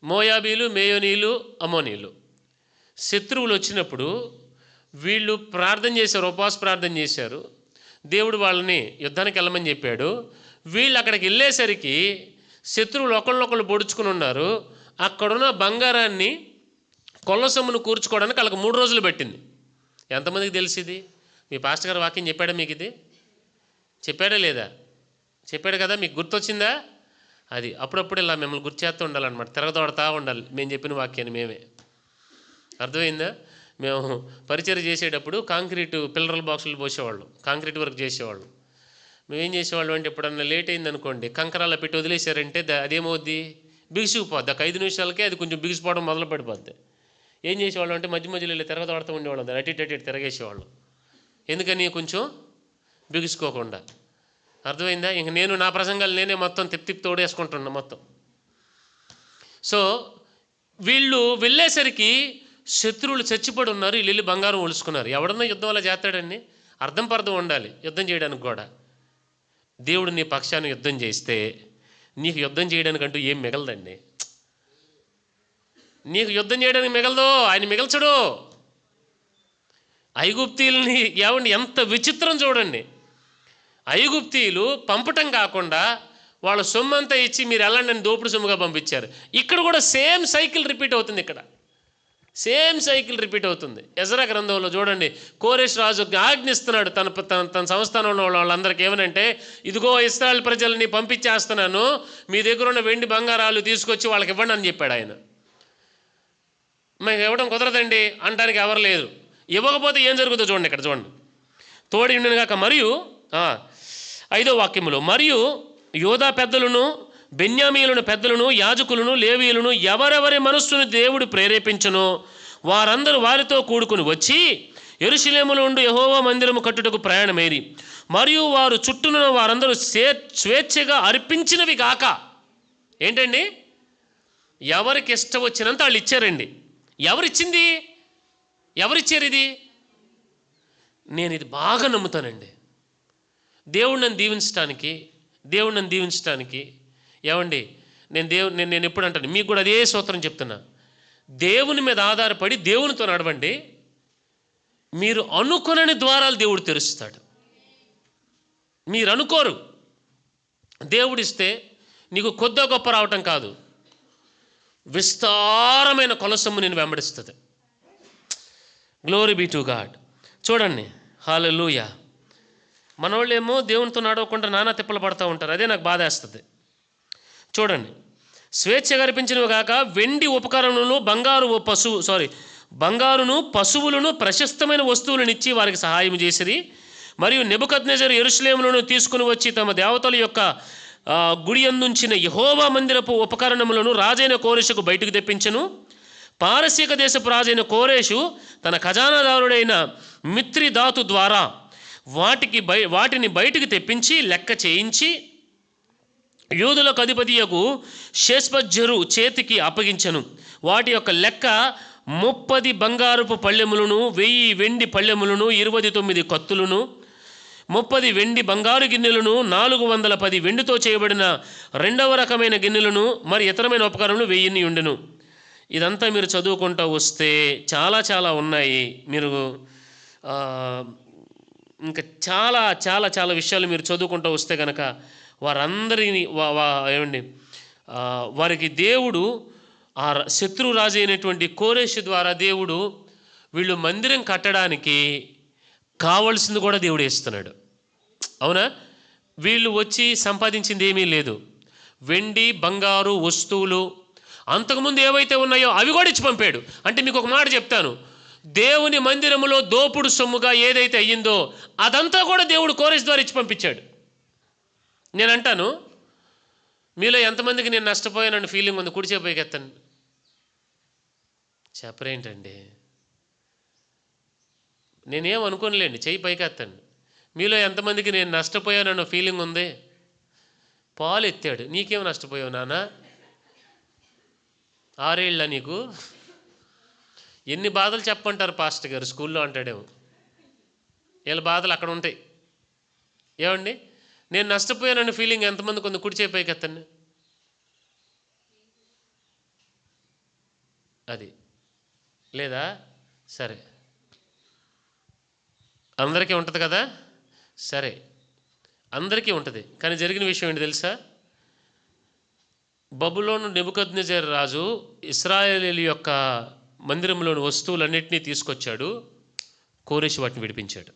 A: మోయాబీలు, మేయోనీలు, అమోనీలు శత్రువులు వచ్చినప్పుడు వీళ్ళు ప్రార్థన చేశారు, ఉపవాస ప్రార్థన చేశారు. దేవుడు వాళ్ళని యుద్ధానికి వెళ్ళమని చెప్పాడు. వీళ్ళు అక్కడికి వెళ్ళేసరికి శత్రువులు ఒకళ్ళొకళ్ళు పొడుచుకుని ఉన్నారు. అక్కడున్న బంగారాన్ని కొల్లసొమ్మును కూర్చుకోవడానికి వాళ్ళకి 3 రోజులు పట్టింది. ఎంతమందికి తెలిసింది? మీ పాస్టర్ గారు వాక్యం చెప్పాడా మీకు? ఇది చెప్పాడా లేదా? చెప్పాడు కదా, మీకు గుర్తొచ్చిందా? అది అప్పుడప్పుడు ఇలా మిమ్మల్ని గుర్తు చేస్తూ ఉండాలన్నమాట, తిరగదోడతా ఉండాలి మేము చెప్పిన వాక్యాన్ని మేమే. అర్థమైందా? మేము పరిచయం చేసేటప్పుడు కాంక్రీటు పిల్లర్ల బాక్సులు పోసేవాళ్ళం, కాంక్రీట్ వర్క్ చేసేవాళ్ళం. మేమేం చేసేవాళ్ళం అంటే ఎప్పుడన్నా లేట్ అయింది అనుకోండి, కంకరాల్లో పెట్టి వదిలేశారంటే అదేమవుద్ది, బిగుసుకుపోద్ది. ఒక 5 నిమిషాలకే అది కొంచెం బిగుసిపోవడం మొదలు పడిపోద్ది. ఏం చేసేవాళ్ళం అంటే మధ్య మధ్యలో ఇలా తిరగదోడుతూ ఉండేవాళ్ళం, అటు ఇటు తిరగేసేవాళ్ళం. ఎందుకని? కొంచెం బిగుసుకోకుండా. అర్థమైందా? ఇంక నేను నా ప్రసంగాలు నేనే మొత్తం తిప్పి తోడేసుకుంటున్నా మొత్తం. సో వీళ్ళు వెళ్ళేసరికి శత్రువులు చచ్చిపడి ఉన్నారు, వీళ్ళు వెళ్ళి బంగారం ఒలుసుకున్నారు. ఎవడన్నా యుద్ధం అలా చేస్తాడండి? అర్థం పర్థం ఉండాలి యుద్ధం చేయడానికి కూడా. దేవుడు నీ పక్షాన్ని యుద్ధం చేస్తే నీకు యుద్ధం చేయడానికంటూ ఏం మిగలదండి. నీకు యుద్ధం చేయడానికి మిగలదు, ఆయన మిగల్చడు. ఐగుప్తీయుల్ని ఏమండి ఎంత విచిత్రం చూడండి. ఐగుప్తీయులు పంపటం కాకుండా వాళ్ళ సొమ్మంతా ఇచ్చి మీరు వెళ్ళండి అని దోపుడు సొమ్ముగా పంపించారు. ఇక్కడ కూడా సేమ్ సైకిల్ రిపీట్ అవుతుంది. ఇక్కడ సేమ్ సైకిల్ రిపీట్ అవుతుంది. ఎజ్రా గ్రంథంలో చూడండి, కోరెష్ రాజు ఆజ్ఞిస్తున్నాడు తన సంస్థానంలో వాళ్ళందరికీ ఏమనంటే, ఇదిగో ఇశ్రాయేలు ప్రజల్ని పంపించేస్తున్నాను, మీ దగ్గర ఉన్న వెండి బంగారాలు తీసుకొచ్చి వాళ్ళకి ఇవ్వండి అని చెప్పాడు ఆయన. మేము ఇవ్వడం కుదరదండి అనడానికి ఎవరు లేరు. ఇవ్వకపోతే ఏం జరుగుతుందో చూడండి, ఇక్కడ చూడండి. తోడి ఉండను కాక మరియు 5వ వాక్యములో, మరియు యోధా పెద్దలను, బెన్యామీయులను పెద్దలను, యాజకులను, లేవీయులను ఎవరెవరి మనస్సును దేవుడు ప్రేరేపించునో వారందరూ వారితో కూడుకుని వచ్చి యెరూషలేములో ఉండు యెహోవా మందిరము కట్టుటకు ప్రయాణమేరి, మరియు వారు చుట్టూనున్న వారందరూ స్వేచ్ఛగా అర్పించినవి గాక. ఏంటండి? ఎవరికి ఇష్టం వచ్చినంత వాళ్ళు ఇచ్చారండి. ఎవరిచ్చింది? ఎవరిచ్చారు ఇది? నేను ఇది బాగా నమ్ముతానండి. దేవుడు నన్ను దీవించడానికి ఏమండి, నేను ఎప్పుడు అంటాను, మీకు కూడా అదే సూత్రం చెప్తున్నా. దేవుని మీద ఆధారపడి దేవునితో నడవండి. మీరు అనుకొనని ద్వారాలు దేవుడు తెరుస్తాడు. మీరు అనుకోరు. దేవుడిస్తే నీకు కొద్ది గొప్ప రావటం కాదు, విస్తారమైన కొలసమ్ము నేను వెంబడిస్తుంది. Glory be to God. చూడండి, హల్లెలూయా. మనోళ్ళేమో దేవునితో నడవకుండా నానా తిప్పలు పడుతూ ఉంటారు. అదే నాకు బాధేస్తుంది. చూడండి, స్వేచ్ఛగా అర్పించినవి కాక వెండి ఉపకరణములను బంగారును పశువులను ప్రశస్తమైన వస్తువులను ఇచ్చి వారికి సహాయం చేసిరి. మరియు నెబుకద్నెజరు యెరూషలేములను తీసుకుని వచ్చి తమ దేవతల యొక్క గుడి అందుంచిన యెహోవా మందిరపు ఉపకరణములను రాజైన కోరెషుకు బయటకు తెప్పించెను. పారసీక దేశపు రాజైన కోరెషు తన ఖజానాదారుడైన మిత్రిదాతు ద్వారా వాటిని బయటికి తెప్పించి లెక్క చేయించి యూదులకు అధిపతియకు షేష్బజ్జరు చేతికి అప్పగించెను. వాటి యొక్క లెక్క 30 బంగారపు పళ్ళెములను, 1000 వెండి పళ్ళెములను, 29 కత్తులను, 30 వెండి బంగారు గిన్నెలను, 410 వెండితో చేయబడిన 2వ రకమైన గిన్నెలను, మరి ఇతరమైన ఉపకరణలు 1000 ఉండెను. ఇదంతా మీరు చదువుకుంటూ వస్తే చాలా చాలా ఉన్నాయి. మీరు ఇంకా చాలా చాలా చాలా విషయాలు మీరు చదువుకుంటూ వస్తే కనుక వారందరినీ ఏమండి వారికి దేవుడు ఆ శత్రు రాజు అయినటువంటి కోరెషు ద్వారా దేవుడు వీళ్ళు మందిరం కట్టడానికి కావలసింది కూడా దేవుడు ఇస్తున్నాడు. అవునా? వీళ్ళు వచ్చి సంపాదించింది ఏమీ లేదు. వెండి బంగారు వస్తువులు అంతకుముందు ఏవైతే ఉన్నాయో అవి కూడా ఇచ్చి పంపాడు. అంటే మీకు ఒక మాట చెప్తాను, దేవుని మందిరములో దోపుడు సొమ్ముగా ఏదైతే అయ్యిందో అదంతా కూడా దేవుడు కోరెషు ద్వారా ఇచ్చి పంపించాడు. నేను అంటాను, మీలో ఎంతమందికి నేను నష్టపోయానని ఫీలింగ్ ఉంది? కుడి చేయి పైకి ఎత్తండి. చెప్పరేంటండి? నేనేం అనుకోనులేండి, చెయ్యి పైకి ఎత్తండి. మీలో ఎంతమందికి నేను నష్టపోయానన్న ఫీలింగ్ ఉంది? పాలు ఎత్తాడు. నీకేం నష్టపోయావు నాన్న? 6 ఏళ్ళ నీకు? ఎన్ని బాధలు చెప్పంటారు పాస్టర్ గారు స్కూల్లో అంటాడేమో. వీళ్ళ బాధలు అక్కడ ఉంటాయి. ఏమండి, నేను నష్టపోయానన్న ఫీలింగ్ ఎంతమందికి ఉంది? కుడి చేయి పైకి ఎత్తండి. అది లేదా? సరే, అందరికీ ఉంటుంది కదా. సరే, అందరికీ ఉంటుంది. కానీ జరిగిన విషయం ఏంటి తెలుసా? బబులోను నెబుకద్నెజరు రాజు ఇశ్రాయేలీయుల యొక్క మందిరంలోని వస్తువులన్నింటినీ తీసుకొచ్చాడు. కోరెషు వాటిని విడిపించాడు.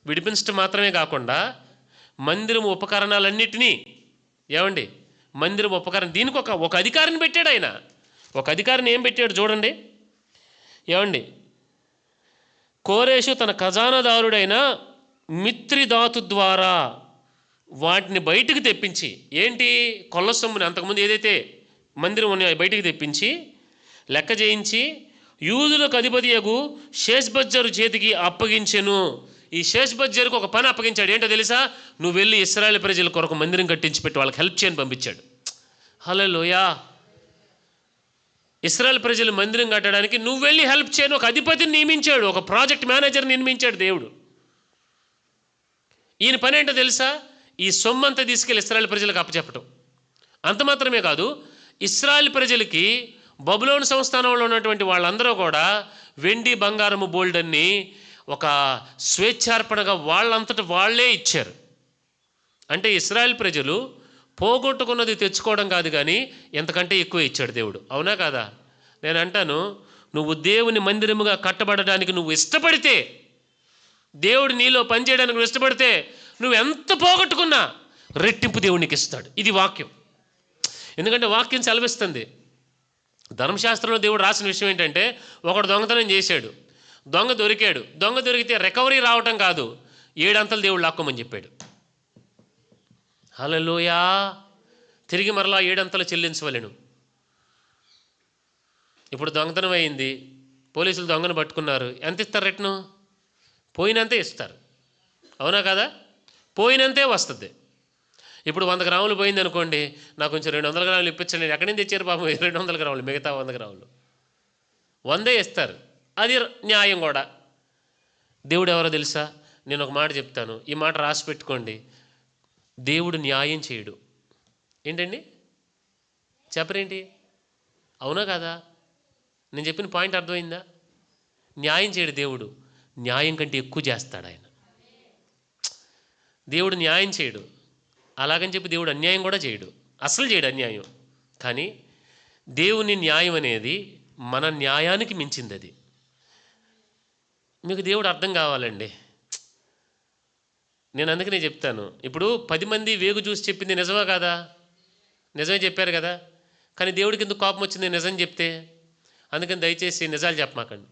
A: విడిపించడం మాత్రమే కాకుండా మందిరం ఉపకరణాలన్నిటినీ ఏమండి, మందిరం ఉపకరణ, దీనికి ఒక అధికారిని పెట్టాడు ఆయన. ఒక అధికారిని ఏం పెట్టాడు చూడండి. ఏమండి, కోరేషు తన ఖజానాదారుడైన మిత్రిదాతు ద్వారా వాటిని బయటికి తెప్పించి, ఏంటి, కొల్ల సొమ్ముని అంతకుముందు ఏదైతే మందిరం ఉన్నాయో బయటికి తెప్పించి లెక్క చేయించి యూదులకు అధిపతియగు షేష్బజ్జరు చేతికి అప్పగించెను. ఈ షేష్బజ్జరుకు ఒక పని అప్పగించాడు. ఏంటో తెలుసా? నువ్వు వెళ్ళి ఇశ్రాయేలు ప్రజల కొరకు మందిరం కట్టించి పెట్టి వాళ్ళకి హెల్ప్ చేయని పంపించాడు. హల్లెలూయా. ఇశ్రాయేలు ప్రజలు మందిరం కట్టడానికి నువ్వు వెళ్ళి హెల్ప్ చేయను ఒక అధిపతిని నియమించాడు, ఒక ప్రాజెక్ట్ మేనేజర్ని నియమించాడు దేవుడు. ఈయన పని ఏంటో తెలుసా? ఈ సొమ్మంతా తీసుకెళ్ళి ఇశ్రాయేలు ప్రజలకు అప్పచెప్పటం. అంత మాత్రమే కాదు, ఇశ్రాయేలు ప్రజలకి బబులోను సంస్థానంలో ఉన్నటువంటి వాళ్ళందరూ కూడా వెండి బంగారము బోల్డన్ని ఒక స్వేచ్ఛార్పణగా వాళ్ళంతట వాళ్ళే ఇచ్చారు. అంటే ఇశ్రాయేలు ప్రజలు పోగొట్టుకున్నది తెచ్చుకోవడం కాదు, కానీ ఎంతకంటే ఎక్కువ ఇచ్చాడు దేవుడు. అవునా కాదా? నేను అంటాను, నువ్వు దేవుని మందిరముగా కట్టబడడానికి నువ్వు ఇష్టపడితే, దేవుడు నీలో పనిచేయడానికి నువ్వు ఇష్టపడితే, నువ్వు ఎంత పోగొట్టుకున్నా రెట్టింపు దేవునికి ఇస్తాడు. ఇది వాక్యం. ఎందుకంటే వాక్యం సెలవిస్తుంది. ధర్మశాస్త్రంలో దేవుడు రాసిన విషయం ఏంటంటే, ఒకడు దొంగతనం చేశాడు, దొంగ దొరికాడు, దొంగ దొరికితే రికవరీ రావటం కాదు, 7 అంతలు దేవుడు లాక్కోమని చెప్పాడు. హల్లెలూయా. తిరిగి మరలా 7 అంతలు చెల్లించవలెను. ఇప్పుడు దొంగతనం అయింది, పోలీసులు దొంగను పట్టుకున్నారు, ఎంత ఇస్తారు రిటర్ను? పోయినంతే ఇస్తారు. అవునా కదా? పోయినంతే వస్తుంది. ఇప్పుడు 100 గ్రాములు పోయింది అనుకోండి, నాకు కొంచెం 200 గ్రాములు ఇప్పించండి. ఎక్కడి నుంచి తెచ్చారు పాపం 200 గ్రాములు, మిగతా 100 గ్రాములు 100 ఇస్తారు. అది న్యాయం కూడా. దేవుడు ఎవరో తెలుసా? నేను ఒక మాట చెప్తాను, ఈ మాట రాసి పెట్టుకోండి. దేవుడు న్యాయం చేయడు. ఏంటండి చెప్పరేంటి? అవునా కదా? నేను చెప్పిన పాయింట్ అర్థమైందా? న్యాయం చేయడు దేవుడు, న్యాయం కంటే ఎక్కువ చేస్తాడు ఆయన. దేవుడు న్యాయం చేయడు, అలాగని చెప్పి దేవుడు అన్యాయం కూడా చేయడు, అసలు చేయడు అన్యాయం. కానీ దేవుని న్యాయం అనేది మన న్యాయానికి మించింది. అది మీకు దేవుడు అర్థం కావాలండి. నేను అందుకనే చెప్తాను, ఇప్పుడు 10 మంది వేగు చూసి చెప్పింది నిజమా కాదా? నిజమే చెప్పారు కదా. కానీ దేవుడికి ఎందుకు కోపం వచ్చింది నిజం చెప్తే? అందుకని దయచేసి నిజాలు చెప్పమాకండి.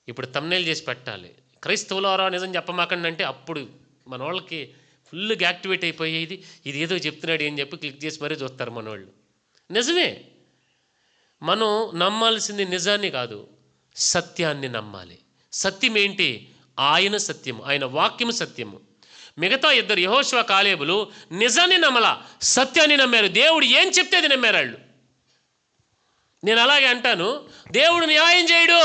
A: ఇప్పుడు థంబ్నెయిల్ చేసి పెట్టాలి, క్రైస్తవులారా నిజం చెప్పమాకండి అంటే అప్పుడు మన వాళ్ళకి ఫుల్గా యాక్టివేట్ అయిపోయేది. ఇది ఏదో చెప్తున్నాడు అని చెప్పి క్లిక్ చేసి మరీ చూస్తారు మన వాళ్ళు. నిజమే, మనం నమ్మాల్సింది నిజాన్ని కాదు, సత్యాన్ని నమ్మాలి. సత్యం ఏంటి? ఆయన సత్యము, ఆయన వాక్యము సత్యము. మిగతా 2 యెహోషువ కాలేబులు నిజాన్ని నమ్మలా, సత్యాన్ని నమ్మారు. దేవుడు ఏం చెప్తే అది నమ్మారు వాళ్ళు. నేను అలాగే అంటాను, దేవుడు న్యాయం చేయడు,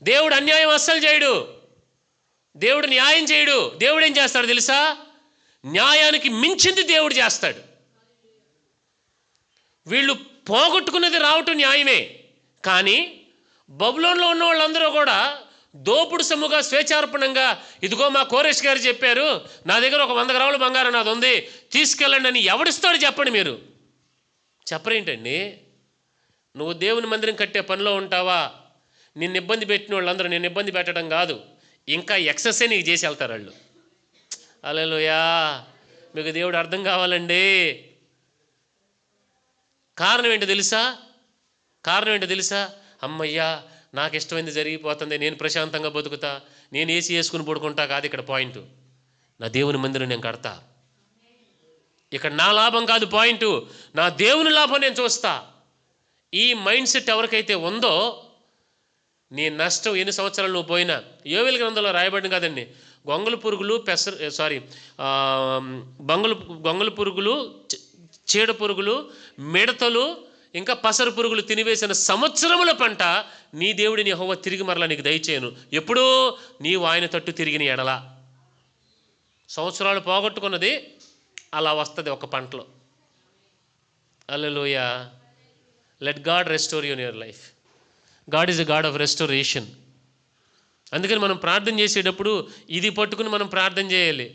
A: దేవుడు అన్యాయం అస్సలు చేయడు. దేవుడు న్యాయం చేయడు. దేవుడు ఏం చేస్తాడు తెలుసా? న్యాయానికి మించింది దేవుడు చేస్తాడు. వీళ్ళు పోగొట్టుకున్నది రావటం న్యాయమే, కానీ బబులోన్లో ఉన్న వాళ్ళందరూ కూడా దోపుడు సొమ్ముగా స్వేచ్ఛార్పణంగా, ఇదిగో మా కోరేష్ గారు చెప్పారు, నా దగ్గర ఒక 100 గ్రాముల బంగారం నాది ఉంది, తీసుకెళ్ళండి అని ఎవడిస్తాడు చెప్పండి? మీరు చెప్పరేంటండి? నువ్వు దేవుని మందిరం కట్టే పనిలో ఉంటావా? నిన్ను ఇబ్బంది పెట్టిన వాళ్ళందరూ, నేను ఇబ్బంది పెట్టడం కాదు, ఇంకా ఎక్సెస్సే నీకు చేసి వెళ్తారు వాళ్ళు. హల్లెలూయా. మీకు దేవుడు అర్థం కావాలండి. కారణం ఏంటో తెలుసా? అమ్మయ్యా, నాకు ఇష్టమైంది జరిగిపోతుంది, నేను ప్రశాంతంగా బతుకుతా, నేను ఏసీ వేసుకుని పడుకుంటా కాదు ఇక్కడ పాయింట్. నా దేవుని మందిరం నేను కడతా. ఇక్కడ నా లాభం కాదు పాయింట్, నా దేవుని లాభం నేను చూస్తా. ఈ మైండ్ సెట్ ఎవరికైతే ఉందో, నీ నష్టం ఎన్ని సంవత్సరాలు నువ్వు పోయినా, యోవేలు గ్రంథంలో రాయబడింది కదండి, గొంగళి పురుగులు గొంగళి పురుగులు, చీడ పురుగులు, మిడతలు, ఇంకా పసరు పురుగులు తినివేసిన సంవత్సరముల పంట నీ దేవుడిని యెహోవా తిరిగి మరలా నీకు దయచేయను, ఎప్పుడూ నీవు ఆయన తట్టు తిరిగిన ఎడల. సంవత్సరాలు పోగొట్టుకున్నది అలా వస్తుంది ఒక పంటలో. Hallelujah. Let God restore you in your life. God is a God of restoration. అందుకని మనం ప్రార్థన చేసేటప్పుడు ఇది పట్టుకుని మనం ప్రార్థన చేయాలి.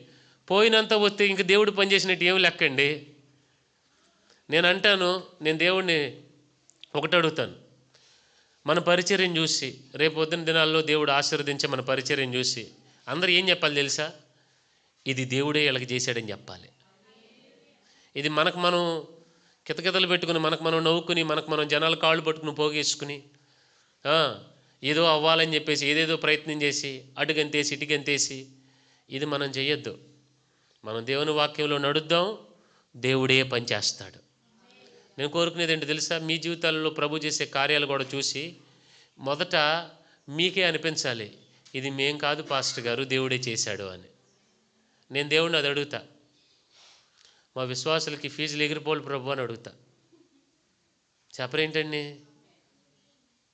A: పోయినంత వస్తే ఇంక దేవుడు పనిచేసినట్టు ఏమి లెక్కండి. నేను అంటాను, నేను దేవుడిని ఒకటి అడుగుతాను, మన పరిచర్యం చూసి, రేపు పొద్దున దినాల్లో దేవుడు ఆశీర్వదించే మన పరిచర్యం చూసి అందరూ ఏం చెప్పాలి తెలుసా? ఇది దేవుడే వీళ్ళకి చేశాడని చెప్పాలి. ఇది మనకు మనం కితకితలు పెట్టుకుని, మనకు మనం నవ్వుకుని, మనకు మనం జనాలు కాళ్ళు పట్టుకుని పోగేసుకుని ఏదో అవ్వాలని చెప్పేసి ఏదేదో ప్రయత్నం చేసి అటుగంతేసి ఇటుగంతేసి ఇది మనం చేయొద్దు. మనం దేవుని వాక్యంలో నడుద్దాం, దేవుడే పనిచేస్తాడు. నేను కోరుకునేది ఏంటి తెలుసా? మీ జీవితాలలో ప్రభు చేసే కార్యాలు కూడా చూసి మొదట మీకే అనిపించాలి, ఇది మేం కాదు పాస్టర్ గారు, దేవుడే చేశాడు అని. నేను దేవుడిని అది అడుగుతా. మా విశ్వాసులకి ఫీజులు ఎగిరిపోలు ప్రభు అని అడుగుతా. చెప్పరేంటండి,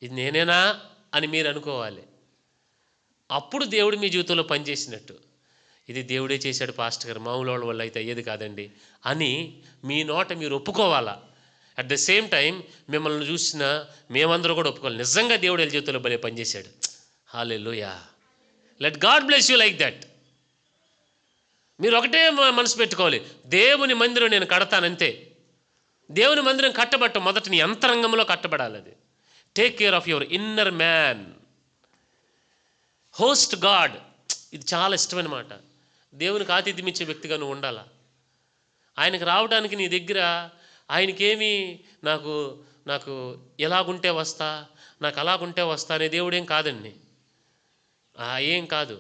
A: ఇది నేనేనా అని మీరు అనుకోవాలి. అప్పుడు దేవుడు మీ జీవితంలో పనిచేసినట్టు. ఇది దేవుడే చేశాడు పాస్టర్ గారు, మామూలు వాళ్ళ వల్ల అయితే అయ్యేది కాదండి అని మీ నోట మీరు ఒప్పుకోవాలా. అట్ ద సేమ్ టైం మిమ్మల్ని చూసిన మేమందరూ కూడా ఒప్పుకోవాలి, నిజంగా దేవుడు వీళ్ళ జీవితంలో భలే పనిచేశాడు. Hallelujah. Let God bless you like that. మీరు ఒకటే మనసు పెట్టుకోవాలి, దేవుని మందిరం నేను కడతానంతే. దేవుని మందిరం కట్టబట్ట మొదట నీ అంతరంగంలో కట్టబడాలి. అది take care of your inner man. Host God, ఇది చాలా ఇష్టమైన మాట. దేవునికి ఆతిథ్యం ఇచ్చే వ్యక్తిగా నువ్వు ఉండాలా. ఆయనకు రావడానికి నీ దగ్గర ఆయనకేమి నాకు నాకు ఎలాగుంటే వస్తా, నాకు అలాగుంటే వస్తా అనే దేవుడేం కాదండి. ఏం కాదు.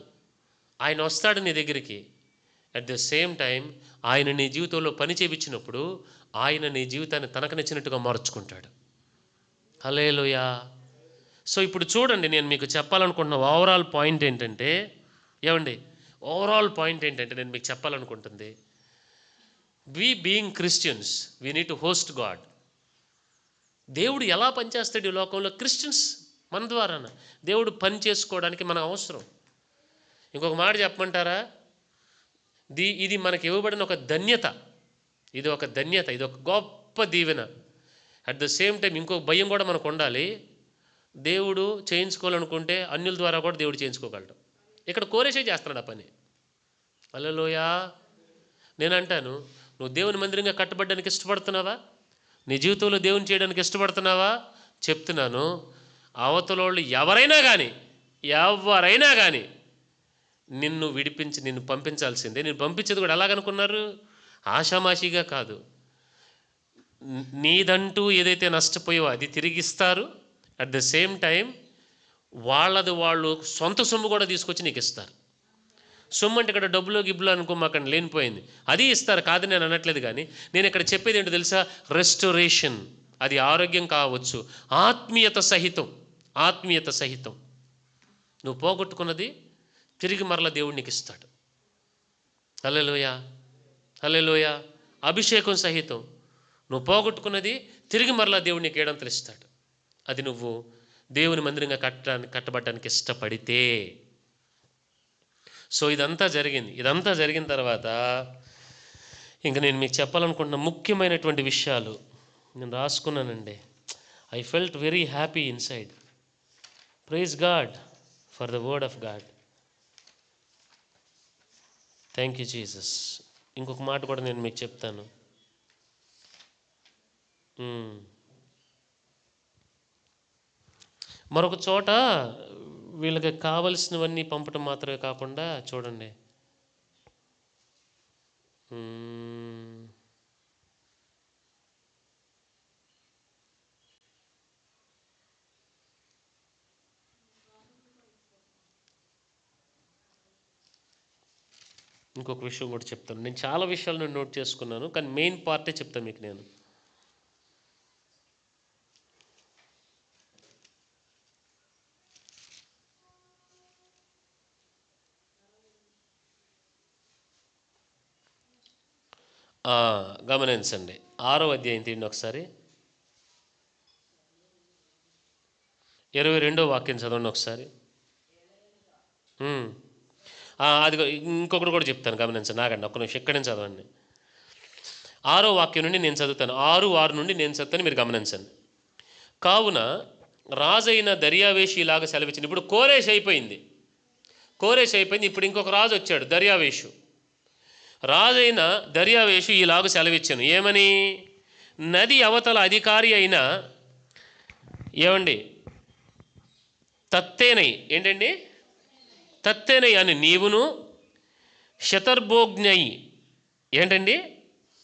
A: ఆయన వస్తాడు నీ దగ్గరికి. అట్ ద సేమ్ టైం ఆయన నీ జీవితంలో పని చేయించినప్పుడు ఆయన నీ జీవితాన్ని తనకు నచ్చినట్టుగా మార్చుకుంటాడు. హల్లెలూయా. సో ఇప్పుడు చూడండి, నేను మీకు చెప్పాలనుకుంటున్న ఓవరాల్ పాయింట్ ఏంటంటే, నేను మీకు చెప్పాలనుకుంటుంది, we being Christians we need to host God. దేవుడు ఎలా పనిచేస్తాడు ఈ లోకంలో? క్రిస్టియన్స్ మన ద్వారాన దేవుడు పని చేసుకోవడానికి మనకు అవసరం. ఇంకొక మాట చెప్పమంటారా? ఇది మనకి ఇవ్వబడిన ఒక ధన్యత. ఇది ఒక ధన్యత, ఇది ఒక గొప్ప దీవెన. అట్ ద సేమ్ టైం ఇంకొక భయం కూడా మనకు ఉండాలి. దేవుడు చేయించుకోవాలనుకుంటే అన్యుల ద్వారా కూడా దేవుడు చేయించుకోగలడు. ఇక్కడ కోరేసే చేస్తున్నాడు ఆ పని. హల్లెలూయా. నేను అంటాను, నువ్వు దేవుని మందిరంగా కట్టబడడానికి ఇష్టపడుతున్నావా? నీ జీవితంలో దేవుని చేయడానికి ఇష్టపడుతున్నావా? చెప్తున్నాను, అవతలోళ్ళు ఎవరైనా కానీ నిన్ను విడిపించి నిన్ను పంపించాల్సిందే. నేను పంపించేది కూడా ఎలాగనుకున్నారు? ఆషామాషిగా కాదు. నీదంటూ ఏదైతే నష్టపోయావో అది తిరిగిస్తారు. అట్ ద సేమ్ టైం వాళ్ళు సొంత సొమ్ము కూడా తీసుకొచ్చి నీకు ఇస్తారు. సొమ్ము అంటే ఇక్కడ డబ్బులో గిబ్బులో అనుకోమాకండి, లేనిపోయింది. అది ఇస్తారు, కాదు నేను అనట్లేదు. కానీ నేను ఇక్కడ చెప్పేది ఏంటో తెలుసా? రెస్టోరేషన్. అది ఆరోగ్యం కావచ్చు, ఆత్మీయత సహితం. నువ్వు పోగొట్టుకున్నది తిరిగి మరలా దేవుడు నీకు ఇస్తాడు. హల్లెలూయా. అభిషేకం సహితం నువ్వు పోగొట్టుకున్నది తిరిగి మరలా దేవుడు నీకు ఏడంతలు ఇస్తాడు. అది నువ్వు దేవుని మందిరంగా కట్టబడడానికి ఇష్టపడితే. సో ఇదంతా జరిగిన తర్వాత ఇంకా నేను మీకు చెప్పాలనుకుంటున్న ముఖ్యమైనటువంటి విషయాలు నేను రాసుకున్నానండి. I felt very happy inside. Praise God for the word of God. Thank you Jesus. ఇంకొక మాట కూడా నేను మీకు చెప్తాను. మరొక చోట వీళ్ళకి కావలసినవన్నీ పంపటం మాత్రమే కాకుండా చూడండి, ఇంకొక విషయం కూడా చెప్తాను. నేను చాలా విషయాలు నేను నోట్ చేసుకున్నాను, కానీ మెయిన్ పార్టే చెప్తాను మీకు నేను. గమనించండి, 6వ అధ్యాయం తీయండి ఒకసారి. 22వ వాక్యం చదవండి ఒకసారి. అది ఇంకొకటి కూడా చెప్తాను, గమనించండి. నాకండి ఒక్క నిమిషం, ఎక్కడి నుంచి చదవండి. 6వ వాక్యం నుండి నేను చదువుతాను. 6 నుండి నేను చదువుతాను, మీరు గమనించండి. కావున రాజైన దర్యావేషు ఇలాగ సెలవిచ్చింది. ఇప్పుడు కోరేష్ అయిపోయింది. ఇప్పుడు ఇంకొక రాజు వచ్చాడు, దర్యావేషు. రాజైన దర్యావేషు ఇలాగ సెలవిచ్చాను. ఏమని? నది అవతల అధికారి అయిన తత్తేనై తత్తేనై అని నీవును, శతర్బోజ్ఞై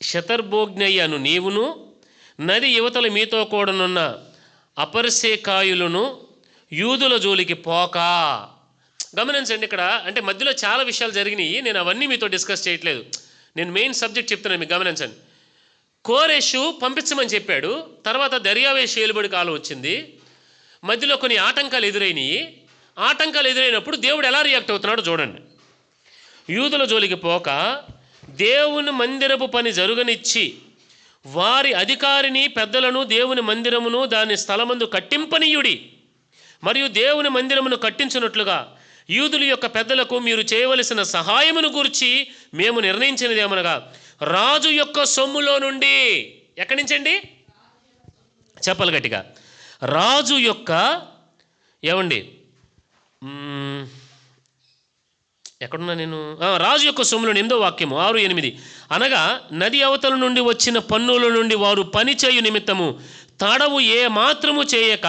A: శతర్భోజ్ఞయ్యను నీవును నది యువతలు మీతో కూడానున్న అపరిసేకాయులను యూదుల జోలికి పోక. గమనించండి, ఇక్కడ అంటే మధ్యలో చాలా విషయాలు జరిగినాయి, నేను అవన్నీ మీతో డిస్కస్ చేయట్లేదు, నేను మెయిన్ సబ్జెక్ట్ చెప్తున్నాను, మీకు గమనించండి. కోరెషు పంపించమని చెప్పాడు, తర్వాత దర్యావేషు ఏలుబడి కాలం వచ్చింది, మధ్యలో కొన్ని ఆటంకాలు ఎదురైనాయి. ఆటంకాలు ఎదురైనప్పుడు దేవుడు ఎలా రియాక్ట్ అవుతున్నాడో చూడండి. యూదుల జోలికి పోక దేవుని మందిరపు పని జరుగనిచ్చి వారి అధికారిని పెద్దలను దేవుని మందిరమును దాని స్థలమందు కట్టింపనీయుడి, మరియు దేవుని మందిరమును కట్టించినట్లుగా యూదుల యొక్క పెద్దలకు మీరు చేయవలసిన సహాయమును గూర్చి మేము నిర్ణయించినదేమనగా రాజు యొక్క సొమ్ములో నుండి. ఎక్కడి నుంచండి? చెప్పాలి గట్టిగా. రాజు యొక్క ఏమండి ఎక్కడున్నా నేను? రాజు యొక్క సొమ్ములో 8వ వాక్యము 6-8. అనగా నది అవతల నుండి వచ్చిన పన్నుల నుండి వారు పని చేయు నిమిత్తము తడవు ఏ మాత్రము చేయక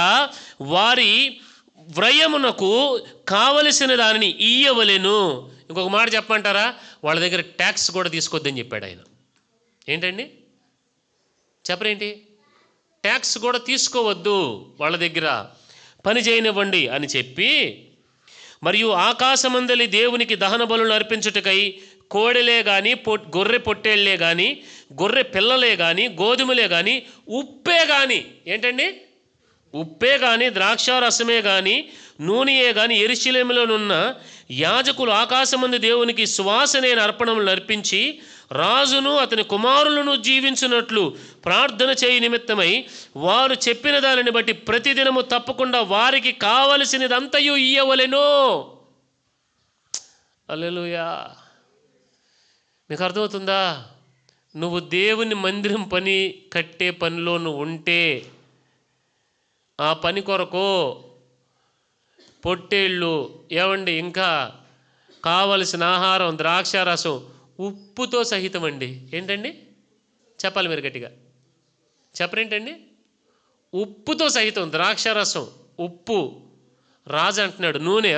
A: వారి వ్రయమునకు కావలసిన దానిని ఇయ్యవలెను. ఇంకొక మాట చెప్పమంటారా? వాళ్ళ దగ్గర ట్యాక్స్ కూడా తీసుకోవద్దని చెప్పాడు ఆయన. ఏంటండి చెప్పరేంటి? ట్యాక్స్ కూడా తీసుకోవద్దు, వాళ్ళ దగ్గర పని చేయనివ్వండి అని చెప్పి, మరియు ఆకాశమందలి దేవునికి దహన బలులు అర్పించుటకై కోడెలే కానీ గొర్రె పొట్టేళ్లే కానీ గొర్రె పిల్లలే కానీ గోధుమలే కానీ ఉప్పే కానీ, ఏంటండి ఉప్పే కానీ ద్రాక్షారసమే కానీ నూనెయే కానీ యెరూషలేములోనున్న యాజకులు ఆకాశమందు దేవునికి సువాసనైన అర్పణములు అర్పించి రాజును అతని కుమారులను జీవించినట్లు ప్రార్థన చేయి నిమిత్తమై వారు చెప్పిన దానిని బట్టి ప్రతిదినము తప్పకుండా వారికి కావలసినదంతయు ఇయ్యవలెను. హల్లెలూయా. మీకు అర్థమవుతుందా? నువ్వు దేవుని మందిరం పని కట్టే పనిలో నువ్వు ఉంటే ఆ పని కొరకు పొట్టేళ్ళు ఏమండి, ఇంకా కావలసిన ఆహారం ద్రాక్షారసం ఉప్పుతో సహితం అండి. ఏంటండి చెప్పాలి మీరు గట్టిగా, చెప్పరేంటండి? ఉప్పుతో సహితం ద్రాక్షారసం, ఉప్పు, రాజు అంటున్నాడు నూనె,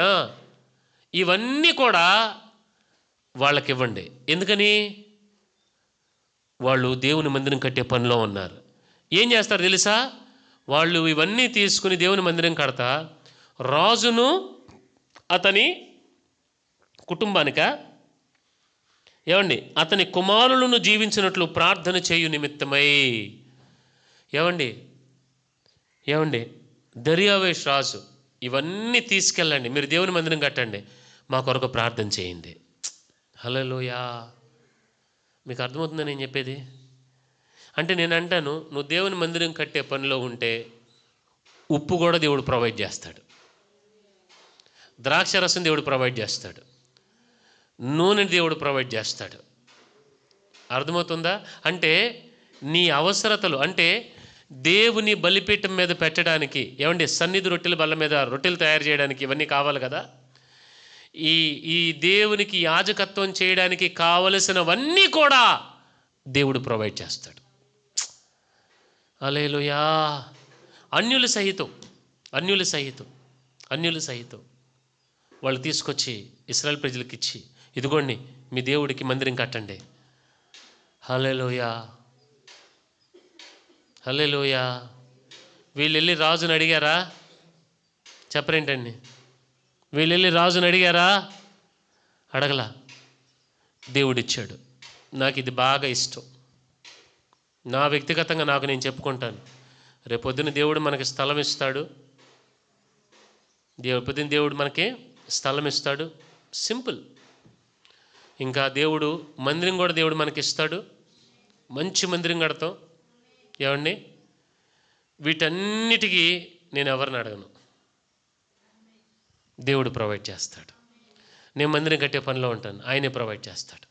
A: ఇవన్నీ కూడా వాళ్ళకి ఇవ్వండి. ఎందుకని? వాళ్ళు దేవుని మందిరం కట్టే పనిలో ఉన్నారు. ఏం చేస్తారు తెలుసా? వాళ్ళు ఇవన్నీ తీసుకుని దేవుని మందిరం కడతా రాజును అతని కుటుంబానిక ఏమండి అతని కుమారులను జీవించినట్లు ప్రార్థన చేయు నిమిత్తమై. ఏమండి దర్యావేషు రాజు ఇవన్నీ తీసుకెళ్ళండి, మీరు దేవుని మందిరం కట్టండి, మా కొరకు ప్రార్థన చేయండి. హల్లెలూయా. మీకు అర్థమవుతుందా నేను చెప్పేది? అంటే నేను అంటాను, నువ్వు దేవుని మందిరం కట్టే పనిలో ఉంటే ఉప్పు కూడా దేవుడు ప్రొవైడ్ చేస్తాడు, ద్రాక్షరసం దేవుడు ప్రొవైడ్ చేస్తాడు, నూనె దేవుడు ప్రొవైడ్ చేస్తాడు. అర్థమవుతుందా? అంటే నీ అవసరతలు, అంటే దేవుని బలిపీఠం మీద పెట్టడానికి, ఏమండి సన్నిధి రొట్టెల బల్ల మీద రొట్టెలు తయారు చేయడానికి ఇవన్నీ కావాలి కదా. ఈ దేవునికి యాజకత్వం చేయడానికి కావలసినవన్నీ కూడా దేవుడు ప్రొవైడ్ చేస్తాడు. హల్లెలూయా. అన్యులు సహితం వాళ్ళు తీసుకొచ్చి ఇశ్రాయేల్ ప్రజలకు ఇచ్చి, ఇదిగోండి మీ దేవుడికి మందిరం కట్టండి. హల్లెలూయా. వీళ్ళు వెళ్ళి రాజుని అడిగారా? చెప్పరేంటండి? వీళ్ళు వెళ్ళి రాజుని అడిగారా? అడగలా. దేవుడిచ్చాడు. నాకు ఇది బాగా ఇష్టం, నా వ్యక్తిగతంగా నాకు నేను చెప్పుకుంటాను. రేపొద్దున దేవుడు మనకి స్థలం ఇస్తాడు, దేవుడు మనకి స్థలం ఇస్తాడు. సింపుల్. ఇంకా దేవుడు మందిరం కూడా దేవుడు మనకి ఇస్తాడు, మంచి మందిరం కడతాం. ఏమండి వీటన్నిటికీ నేను ఎవరిని అడగను, దేవుడు ప్రొవైడ్ చేస్తాడు. నేను మందిరం కట్టే పనిలో ఉంటాను, ఆయనే ప్రొవైడ్ చేస్తాడు.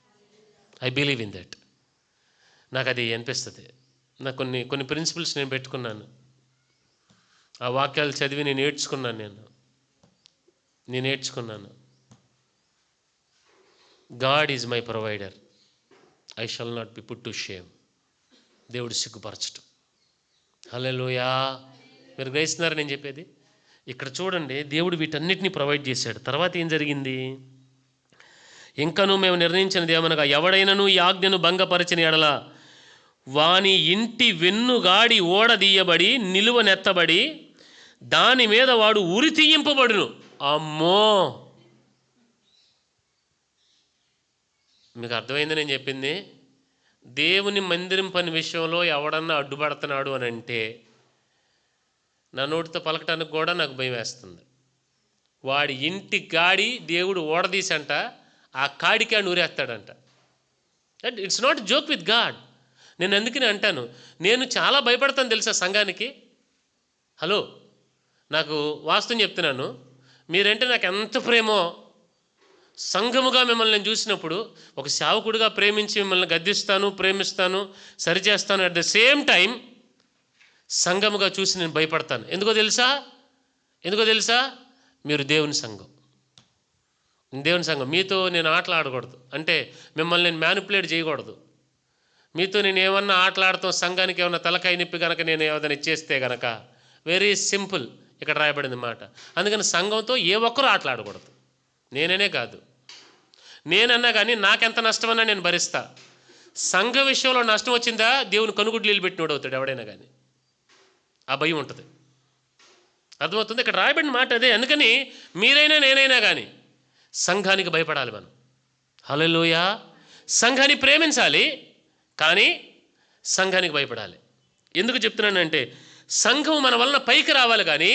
A: I believe in that. నాకు అది అనిపిస్తుంది. నాకు కొన్ని ప్రిన్సిపల్స్ నేను పెట్టుకున్నాను, ఆ వాక్యాలు చదివి నేను నేర్చుకున్నాను. God is my provider, I shall not be put to shame. దేవుడు సిగ్గుపరచటం. హల్లెలూయా. మీరు గ్రహిస్తున్నారు నేను చెప్పేది? ఇక్కడ చూడండి, దేవుడు వీటన్నిటిని ప్రొవైడ్ చేశాడు. తర్వాత ఏం జరిగింది? ఇంకనూ మేము నిర్ణయించినది ఏమనగా ఎవడైనాను ఈ ఆజ్ఞను భంగపరచిన ఎడల వాని ఇంటి వెన్నుగాడి ఓడదీయబడి నిలువనెత్తబడి దాని మీద వాడు ఉరి తీయింపబడును. అమ్మో, మీకు అర్థమైంది నేను చెప్పింది? దేవుని మందిరం పని విషయంలో ఎవడన్నా అడ్డుపడుతున్నాడు అని అంటే నా నోటితో పలకటానికి కూడా నాకు భయం వేస్తుంది. వాడి ఇంటి గాడి దేవుడు ఓడదీసంట ఆ కాడికి అని ఊరేస్తాడంట. It's not joke with God. నేను అందుకని అంటాను, నేను చాలా భయపడతాను తెలుసా సంఘానికి. హలో, నాకు వాస్తవం చెప్తున్నాను, మీరంటే నాకు ఎంత ప్రేమో. సంఘముగా మిమ్మల్ని నేను చూసినప్పుడు ఒక సేవకుడిగా ప్రేమించి మిమ్మల్ని గద్దిస్తాను, ప్రేమిస్తాను, సరిచేస్తాను. అట్ ద సేమ్ టైం సంఘముగా చూసి నేను భయపడతాను. ఎందుకో తెలుసా? మీరు దేవుని సంఘం. మీతో నేను ఆటలాడకూడదు, అంటే మిమ్మల్ని నేను మ్యానిపులేట్ చేయకూడదు. మీతో నేను ఏమన్నా ఆటలాడతాం, సంఘానికి ఏమన్నా తలకాయ నిప్పి కనుక నేను ఏదైనా ఇచ్చేస్తే కనుక, వెరీ సింపుల్ ఇక్కడ రాయబడింది మాట. అందుకని సంఘంతో ఏ ఒక్కరూ ఆటలాడకూడదు. నేననే కాదు, నేనన్నా కానీ నాకెంత నష్టమన్నా నేను భరిస్తా. సంఘ విషయంలో నష్టం వచ్చిందా దేవుని కనుగుడ్లు నీళ్ళు పెట్టినోడు అవుతాడు ఎవడైనా కానీ. ఆ భయం ఉంటుంది. అర్థమవుతుంది? ఇక్కడ రాయబడిన మాట అదే. అందుకని మీరైనా నేనైనా కానీ సంఘానికి భయపడాలి మనం. హల్లెలూయా. సంఘాన్ని ప్రేమించాలి, కానీ సంఘానికి భయపడాలి. ఎందుకు చెప్తున్నానంటే సంఘం మన వలన పైకి రావాలి, కానీ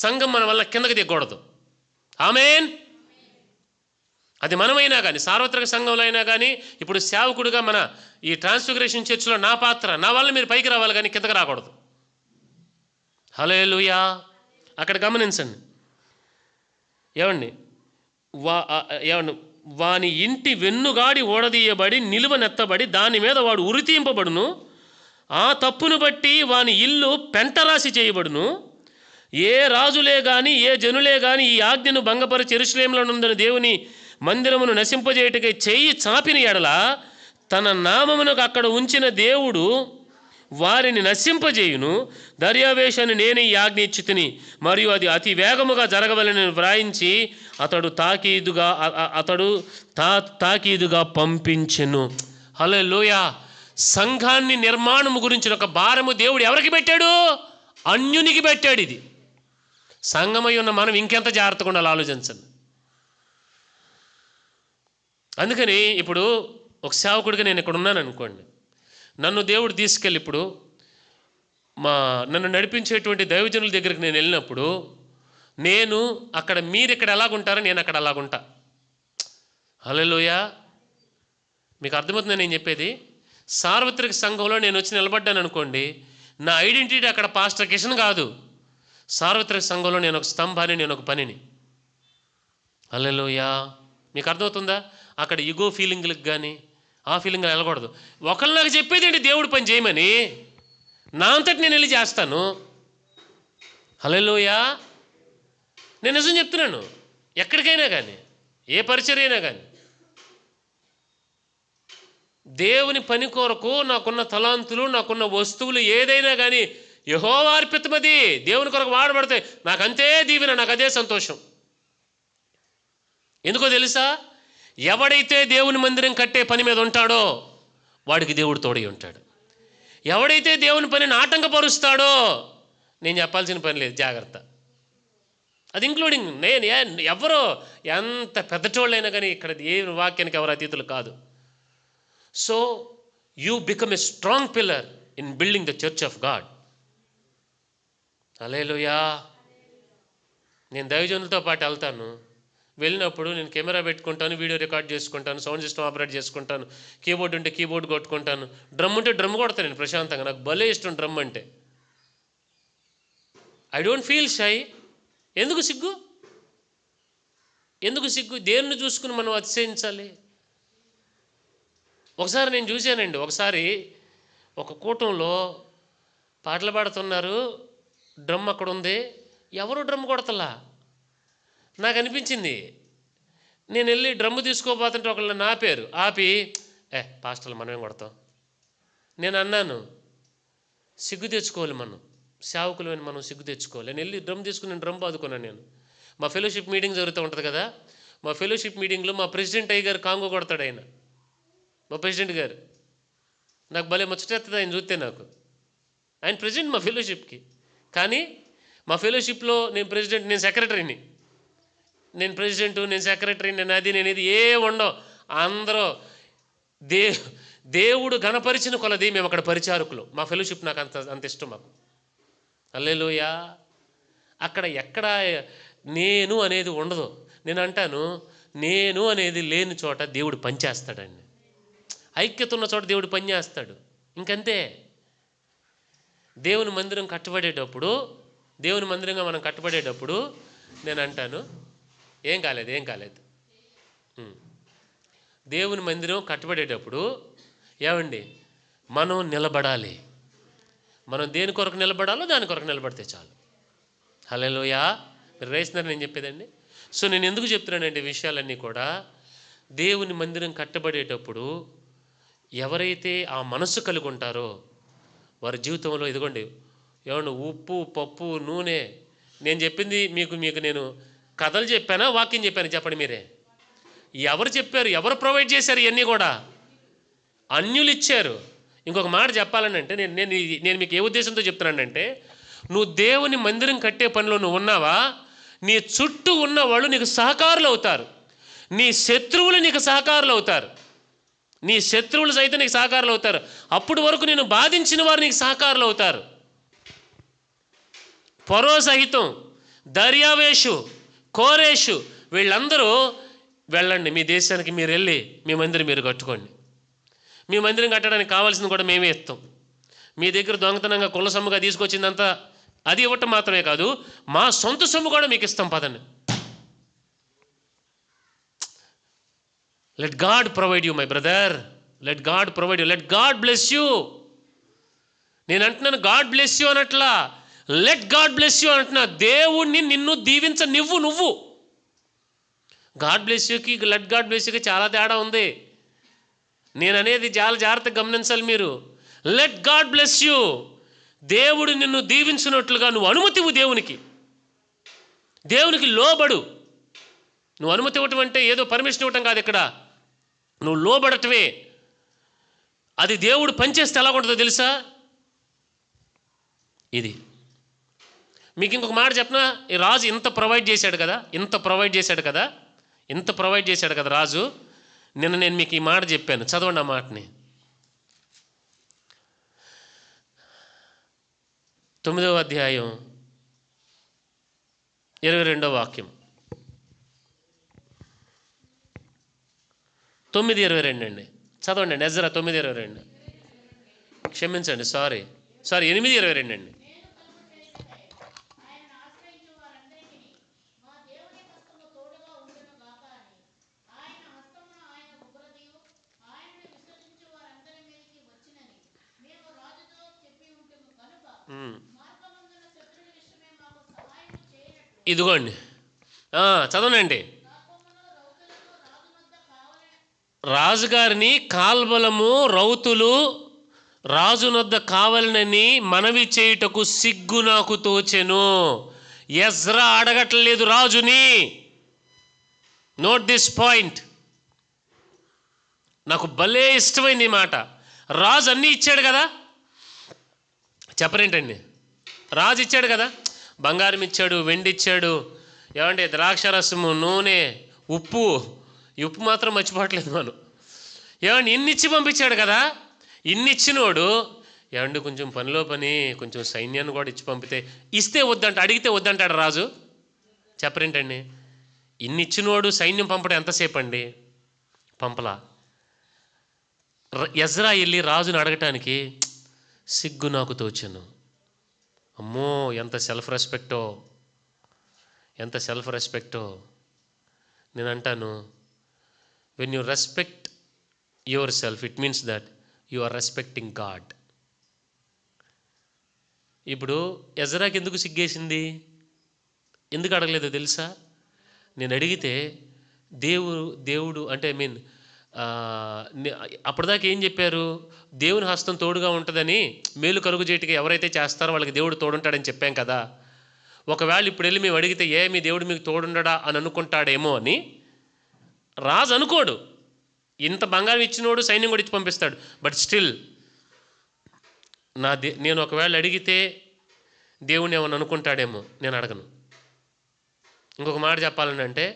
A: సంఘం మన వలన కిందకి దిగకూడదు. ఆమేన్. అది మనమైనా కానీ, సార్వత్రిక సంఘంలో అయినా కానీ, ఇప్పుడు సేవకుడిగా మన ఈ ట్రాన్స్ఫిగరేషన్ చర్చ్లో నా పాత్ర, నా వల్ల మీరు పైకి రావాలి కానీ కిందకి రాకూడదు. హల్లెలూయా. అక్కడ గమనించండి, ఏమండి, వాని ఇంటి వెన్నుగాడి ఓడదీయబడి నిలువనెత్తబడి దాని మీద వాడు ఉరితీయింపబడును. ఆ తప్పును బట్టి వాని ఇల్లు పెంటరాసి చేయబడును. ఏ రాజులే గాని ఏ జనులే గాని ఈ ఆజ్ఞను భంగపరిచి యెరూషలేములో నుండిన దేవుని మందిరమును నశింపజేయుటకై చెయ్యి చాపిన ఎడల తన నామమునకు అక్కడ ఉంచిన దేవుడు వారిని నశింపజేయును. దర్యావేశాన్ని నేనే ఈ ఆజ్ఞ ఇచ్చి తిని మరియు అది అతి వేగముగా జరగవలెనని వ్రాయించి అతడు తాకీదుగా పంపించెను. హల్లెలూయా. సంఘాన్ని నిర్మాణము గురించిన ఒక భారము దేవుడు ఎవరికి పెట్టాడు? అన్యునికి పెట్టాడు. ఇది సంఘమై ఉన్న మనం ఇంకెంత జాగ్రత్తగా ఉండాలి ఆలోచించండి. అందుకని ఇప్పుడు ఒక సేవకుడిగా నేను ఇక్కడ ఉన్నాను అనుకోండి, నన్ను దేవుడు తీసుకెళ్ళి ఇప్పుడు నన్ను నడిపించేటువంటి దైవజనుల దగ్గరికి నేను వెళ్ళినప్పుడు నేను అక్కడ మీరు ఇక్కడ ఎలాగుంటారో నేను అక్కడ అలాగుంటా. హల్లెలూయా. మీకు అర్థమవుతుందని నేను చెప్పేది? సార్వత్రిక సంఘంలో నేను వచ్చి నిలబడ్డాను అనుకోండి, నా ఐడెంటిటీ అక్కడ పాస్టర్ కిషన్ కాదు. సార్వత్రిక సంఘంలో నేను ఒక స్తంభాన్ని, నేను ఒక పనిని. హల్లెలూయా. మీకు అర్థమవుతుందా? అక్కడ ఇగో ఫీలింగ్లకు కానీ ఆ ఫీలింగ్ వెళ్ళకూడదు. ఒకళ్ళు నాకు చెప్పేది ఏంటి దేవుడి పని చేయమని, నా అంతటి నేను వెళ్ళి చేస్తాను. హల్లెలూయా. నేను నిజం చెప్తున్నాను. ఎక్కడికైనా కానీ, ఏ పరిచర్య అయినా కానీ, దేవుని పని కొరకు నాకున్న తలాంతులు, నాకున్న వస్తువులు ఏదైనా కానీ యెహోవా అర్పితమది, దేవుని కొరకు వాడబడితే నాకు అంతే దీవెన, నాకు అదే సంతోషం. ఎందుకో తెలుసా? ఎవడైతే దేవుని మందిరం కట్టే పని మీద ఉంటాడో వాడికి దేవుడు తోడై ఉంటాడు. ఎవడైతే దేవుని పనిని ఆటంకపరుస్తాడో నేను చెప్పాల్సిన పని లేదు, జాగ్రత్త. అది ఇంక్లూడింగ్ నేను. ఎవరో ఎంత పెద్దటోళ్ళైనా కానీ ఇక్కడ ఏ వాక్యానికి ఎవరు అతీతులు కాదు. So you become a strong pillar in building the church of God. Hallelujah. నేను దైవజనులతో పాటు వెళ్తాను. వెళ్ళినప్పుడు నేను కెమెరా పెట్టుకుంటాను, వీడియో రికార్డ్ చేసుకుంటాను, సౌండ్ సిస్టమ్ ఆపరేట్ చేసుకుంటాను, కీబోర్డ్ ఉంటే కీబోర్డ్ కొట్టుకుంటాను, డ్రమ్ ఉంటే డ్రమ్ కొడతాను నేను ప్రశాంతంగా. నాకు భలే ఇష్టం డ్రమ్ అంటే. I don't feel shy. ఎందుకు సిగ్గు? దేన్ని చూసుకుని మనం అతిశయించాలి? ఒకసారి నేను చూశానండి, ఒకసారి ఒక కూటంలో పాటలు పాడుతున్నారు, డ్రమ్ అక్కడ ఉంది, ఎవరు డ్రమ్ కొడతలా. నాకు అనిపించింది, నేను వెళ్ళి డ్రమ్ము తీసుకోపోతుంటే ఒకళ్ళు ఆపి పాస్టర్లు మనమేం కొడతాం. నేను అన్నాను, సిగ్గు తెచ్చుకోవాలి మనం, సేవకులు అని మనం సిగ్గు తెచ్చుకోవాలి. నేను వెళ్ళి డ్రమ్ తీసుకుని నేను డ్రమ్ బాదుకున్నాను. నేను మా ఫెలోషిప్ మీటింగ్ జరుగుతూ ఉంటుంది కదా, మా ఫెలోషిప్ మీటింగ్లో మా ప్రెసిడెంట్ అయ్య గారు కాంగో కొడతాడు. ఆయన మా ప్రెసిడెంట్ గారు నాకు భలే ముచ్చటేస్తుంది ఆయన చూస్తే. నాకు ఆయన ప్రెసిడెంట్ మా ఫెలోషిప్కి, కానీ మా ఫెలోషిప్లో నేను ప్రెసిడెంట్, నేను సెక్రటరీని, నేను ప్రెసిడెంట్, నేను సెక్రటరీ, నేను అది, నేను ఇది ఏ ఉండవు. అందరూ దేవుడు గణపరిచిన కొలది మేము అక్కడ పరిచారకులు. మా ఫెలోషిప్ నాకు అంత ఇష్టం మాకు. హల్లెలూయా. అక్కడ ఎక్కడ నేను అనేది ఉండదు. నేను అంటాను, నేను అనేది లేని చోట దేవుడు పనిచేస్తాడండి. ఐక్యత ఉన్న చోట దేవుడు పనిచేస్తాడు. ఇంకంతే. దేవుని మందిరం కట్టబడేటప్పుడు, దేవుని మందిరంగా మనం కట్టబడేటప్పుడు నేను అంటాను, ఏం కాలేదు. దేవుని మందిరం కట్టబడేటప్పుడు ఏమండి, మనం నిలబడాలి. మనం దేని కొరకు నిలబడాలో దాని కొరకు నిలబడితే చాలు. హల్లెలూయా. మీరు రేస్తున్నారు నేను చెప్పేదండి. సో నేను ఎందుకు చెప్తున్నానండి విషయాలన్నీ కూడా, దేవుని మందిరం కట్టబడేటప్పుడు ఎవరైతే ఆ మనస్సు కలిగి ఉంటారో వారి జీవితంలో, ఇదిగోండి ఏమండి, ఉప్పు, పప్పు, నూనె. నేను చెప్పింది మీకు నేను కథలు చెప్పానా, వాక్యం చెప్పాను? చెప్పండి మీరే. ఎవరు చెప్పారు, ఎవరు ప్రొవైడ్ చేశారు? ఇవన్నీ కూడా అన్యులు ఇచ్చారు. ఇంకొక మాట చెప్పాలనంటే, నేను మీకు ఏ ఉద్దేశంతో చెప్తున్నానంటే, నువ్వు దేవుని మందిరం కట్టే పనిలో నువ్వు ఉన్నావా, నీ చుట్టూ ఉన్న వాళ్ళు నీకు సహకారులు అవుతారు. నీ శత్రువులు నీకు సహకారులు అవుతారు. నీ శత్రువులు సైతం నీకు సహకారులు అవుతారు. అప్పుడు వరకు నేను బాధించిన వారు నీకు సహకారులు అవుతారు. ఫరో సహితం, దర్యావేషు, కోరేషు, వీళ్ళందరూ వెళ్ళండి, మీ దేశానికి మీరు వెళ్ళి మీ మందిరం మీరు కట్టుకోండి. మీ మందిరం కట్టడానికి కావాల్సింది కూడా మేమే ఇస్తాం. మీ దగ్గర దొంగతనంగా కుల సొమ్ముగా తీసుకొచ్చిందంతా అది ఇవ్వటం మాత్రమే కాదు, మా సొంత సొమ్ము కూడా మీకు ఇస్తాం, పదండి. Let God provide you my brother, let God provide you, let God bless you. నేను అంటున్నాను గాడ్ బ్లెస్ యూ అనట్లా, లెట్ గాడ్ బ్లెస్ యూ అంటున్నా. దేవుణ్ణి నిన్ను దీవించ నువ్వు. గాడ్ బ్లెస్ యూకి లెట్ గాడ్ బ్లెస్ యూకి చాలా తేడా ఉంది. నేను అనేది చాలా జాగ్రత్తగా గమనించాలి మీరు. లెట్ గాడ్ బ్లెస్ యూ, దేవుడు నిన్ను దీవించినట్లుగా నువ్వు అనుమతి ఇవ్వు దేవునికి. దేవునికి లోబడు. నువ్వు అనుమతి ఇవ్వటం అంటే ఏదో పర్మిషన్ ఇవ్వటం కాదు. ఇక్కడ నువ్వు లోబడటమే. అది దేవుడు పనిచేస్తే ఎలా ఉంటుందో తెలుసా? ఇది మీకు ఇంకొక మాట చెప్పనా, ఈ రాజు ఇంత ప్రొవైడ్ చేశాడు కదా రాజు. నిన్న నేను మీకు ఈ మాట చెప్పాను, చదవండి ఆ మాటని. 9వ అధ్యాయం 22వ వాక్యం. 9:22 అండి, చదవండి అండి. ఎజ్రా 9:22. క్షమించండి, సారీ 8:22 అండి. ఇదిగోండి, చదవనండి. రాజుగారిని కాల్బలము, రౌతులు రాజునొద్ద కావాలనని మనవి చేయుటకు సిగ్గు నాకు తోచెను. ఎజ్రా అడగట్లేదు రాజుని. Note this point. నాకు భలే ఇష్టమైంది ఈ మాట. రాజు అన్నీ ఇచ్చాడు కదా, చెప్పరేంటండి? రాజు ఇచ్చాడు కదా, బంగారం ఇచ్చాడు, వెండి ఇచ్చాడు, ఏమంటే ద్రాక్షరసము, నూనె, ఉప్పు మాత్రం మర్చిపోవట్లేదు మనం. ఏమండి ఇన్ని ఇచ్చి పంపించాడు కదా. ఇన్ని ఇచ్చినోడు ఏమండి కొంచెం పనిలో పని కొంచెం సైన్యాన్ని కూడా ఇచ్చి పంపితే, ఇస్తే వద్దంట, అడిగితే వద్దంటాడు రాజు. చెప్పరేంటండి? ఇన్ని ఇచ్చినోడు సైన్యం పంపడం ఎంతసేపు అండి? పంపలా. ఎజ్రా వెళ్ళి రాజుని అడగటానికి సిగ్గు నాకు తోచెను. అమ్మో, ఎంత సెల్ఫ్ రెస్పెక్టో. నేను అంటాను, when you respect yourself, it means that you are respecting God. ఇప్పుడు ఎజ్రాకి ఎందుకు సిగ్గేసింది? ఎందుకు అడగలేదో తెలుసా? నేను అడిగితే దేవుడు అంటే అప్పటిదాకా ఏం చెప్పారు? దేవుని హస్తం తోడుగా ఉంటుందని, మేలు కలుగు చేయటికి ఎవరైతే చేస్తారో వాళ్ళకి దేవుడు తోడుంటాడని చెప్పాం కదా. ఒకవేళ ఇప్పుడు వెళ్ళి మేము అడిగితే మీ దేవుడు మీకు తోడుండడా అని అనుకుంటాడేమో అని రాజు అనుకోడు. ఇంత బంగారం ఇచ్చినోడు సైన్యం కూడా ఇచ్చి పంపిస్తాడు. బట్ స్టిల్ నేను ఒకవేళ అడిగితే దేవుని ఏమని అనుకుంటాడేమో, నేను అడగను. ఇంకొక మాట చెప్పాలంటే,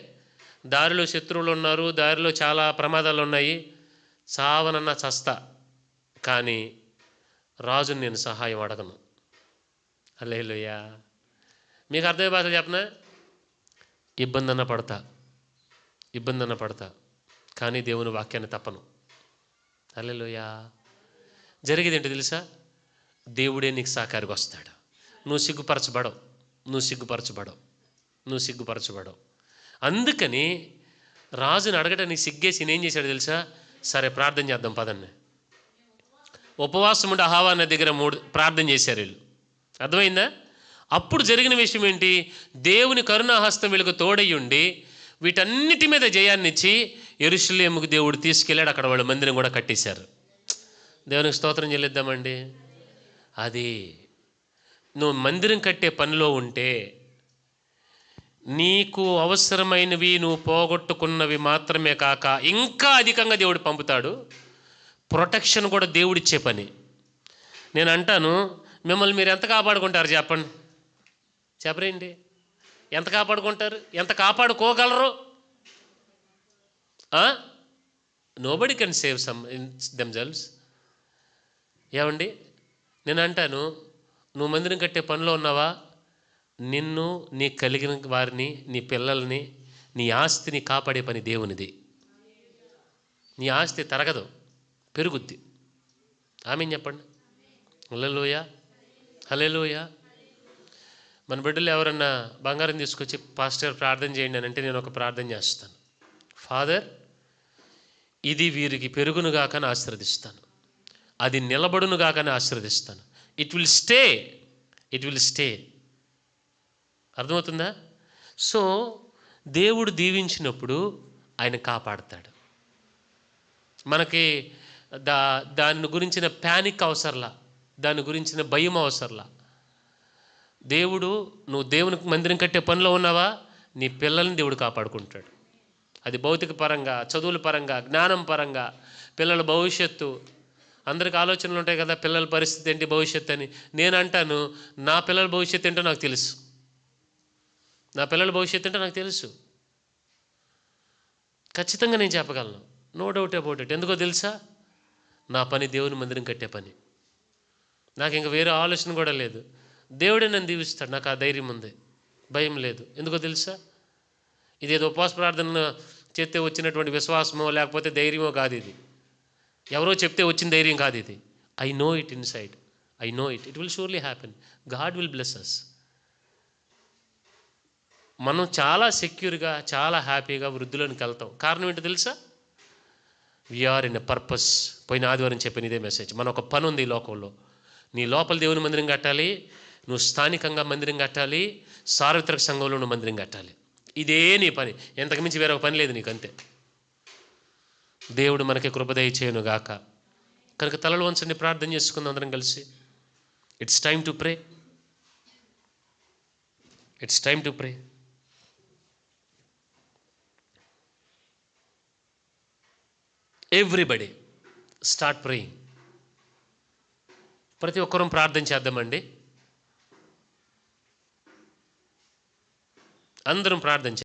A: దారిలో శత్రువులు ఉన్నారు, దారిలో చాలా ప్రమాదాలు ఉన్నాయి, చావనన్నా చస్తా, కానీ రాజుని నేను సహాయం అడగను. హల్లెలూయా. మీకు అర్థమయ్యే భాష చెప్పనా? ఇబ్బంది అన్న పడతా, కానీ దేవుని వాక్యాన్ని తప్పను. హల్లెలూయా. జరిగేది ఏంటో తెలుసా? దేవుడే నీకు సహకారికి వస్తాడు. నువ్వు సిగ్గుపరచబడవు. అందుకని రాజుని అడగడానికి సిగ్గేసి ఏం చేశాడు తెలుసా? సరే ప్రార్థన చేద్దాం పదండి. ఉపవాసం ఉండి అహావా నది దగ్గర 3 ప్రార్థన చేశారు వీళ్ళు. అర్థమైందా? అప్పుడు జరిగిన విషయం ఏంటి? దేవుని కరుణాహస్తం వీళ్ళకు తోడయ్యుండి వీటన్నిటి మీద జయాన్నిచ్చి యెరూషలేముకు దేవుడు తీసుకెళ్ళాడు. అక్కడ వాళ్ళ మందిరం కూడా కట్టేశారు. దేవునికి స్తోత్రం చెల్లిద్దామండి. అది నువ్వు మందిరం కట్టే పనిలో ఉంటే నీకు అవసరమైనవి నువ్వు పోగొట్టుకున్నవి మాత్రమే కాక ఇంకా అధికంగా దేవుడు పంపుతాడు. ప్రొటెక్షన్ కూడా దేవుడిచ్చే పని. నేను అంటాను, మిమ్మల్ని మీరు ఎంత కాపాడుకుంటారు చెప్పరేంటి? ఎంత కాపాడుకుంటారు? ఎంత కాపాడుకోగలరు? Nobody can save themselves. ఏమండి, నేను అంటాను, నువ్వు మందిరం కట్టే పనిలో ఉన్నావా? నిన్ను, నీ కలిగిన వారిని, నీ పిల్లల్ని, నీ ఆస్తిని కాపాడే పని దేవునిది. నీ ఆస్తి తరగదు, పెరుగుద్ది. ఆమేన్ చెప్పండి. హల్లెలూయా. మన బిడ్డలు ఎవరన్నా బంగారం తీసుకొచ్చి పాస్టర్ ప్రార్థన చేయండి అని అంటే నేను ఒక ప్రార్థన చేస్తాను. ఫాదర్, ఇది వీరికి పెరుగునుగాకని ఆశీర్వదిస్తాను, అది నిలబడునుగాకని ఆశీర్వదిస్తాను. It will stay. అర్థమవుతుందా? సో దేవుడు దీవించినప్పుడు ఆయన కాపాడతాడు. మనకి దాని గురించిన ప్యానిక్ అవసరంలా, దాని గురించిన భయం అవసరంలా. నువ్వు దేవునికి మందిరం కట్టే పనిలో ఉన్నావా? నీ పిల్లల్ని దేవుడు కాపాడుకుంటాడు. అది భౌతిక పరంగా, చదువుల పరంగా, జ్ఞానం పరంగా, పిల్లల భవిష్యత్తు. అందరికి ఆలోచనలు ఉంటాయి కదా, పిల్లల పరిస్థితి ఏంటి, భవిష్యత్తు అని. నేను అంటాను, నా పిల్లల భవిష్యత్తు ఏంటో నాకు తెలుసు. ఖచ్చితంగా నేను చెప్పగలను. No doubt about it. ఎందుకో తెలుసా? నా పని దేవుని మందిరం కట్టే పని. నాకు ఇంకా వేరే ఆలోచన కూడా లేదు. దేవుడే నన్ను దీవిస్తాడు. నాకు ఆ ధైర్యం ఉంది, భయం లేదు. ఎందుకో తెలుసా? ఇదేదో ఉపవాస ప్రార్థన చేస్తే వచ్చినటువంటి విశ్వాసమో లేకపోతే ధైర్యమో కాదు. ఇది ఎవరో చెప్తే వచ్చిన ధైర్యం కాదు. ఇది I know it inside. It will surely happen. God will bless us. మనం చాలా సెక్యూర్గా, చాలా హ్యాపీగా వృద్ధిలోనికి వెళ్తాం. కారణం ఏంటో తెలుసా? We are in a purpose. పోయిన ఆదివారం చెప్పిన ఇదే మెసేజ్. మన ఒక పని ఉంది ఈ లోకంలో. నీ లోపల దేవుని మందిరం కట్టాలి, నువ్వు స్థానికంగా మందిరం కట్టాలి, సార్వత్రిక సంఘంలో నువ్వు మందిరం కట్టాలి. ఇదే నీ పని. ఎంతకుమించి వేరే ఒక పని లేదు నీకు, అంతే. దేవుడు మనకి కృప దయచేయును గాక. కనుక తలలు వంచండి, ప్రార్థన చేసుకుందాం అందరం కలిసి. It's time to pray. Everybody start praying. ప్రతి ఒక్కరూ ప్రార్థన చేద్దామండి. అందరం ప్రార్థన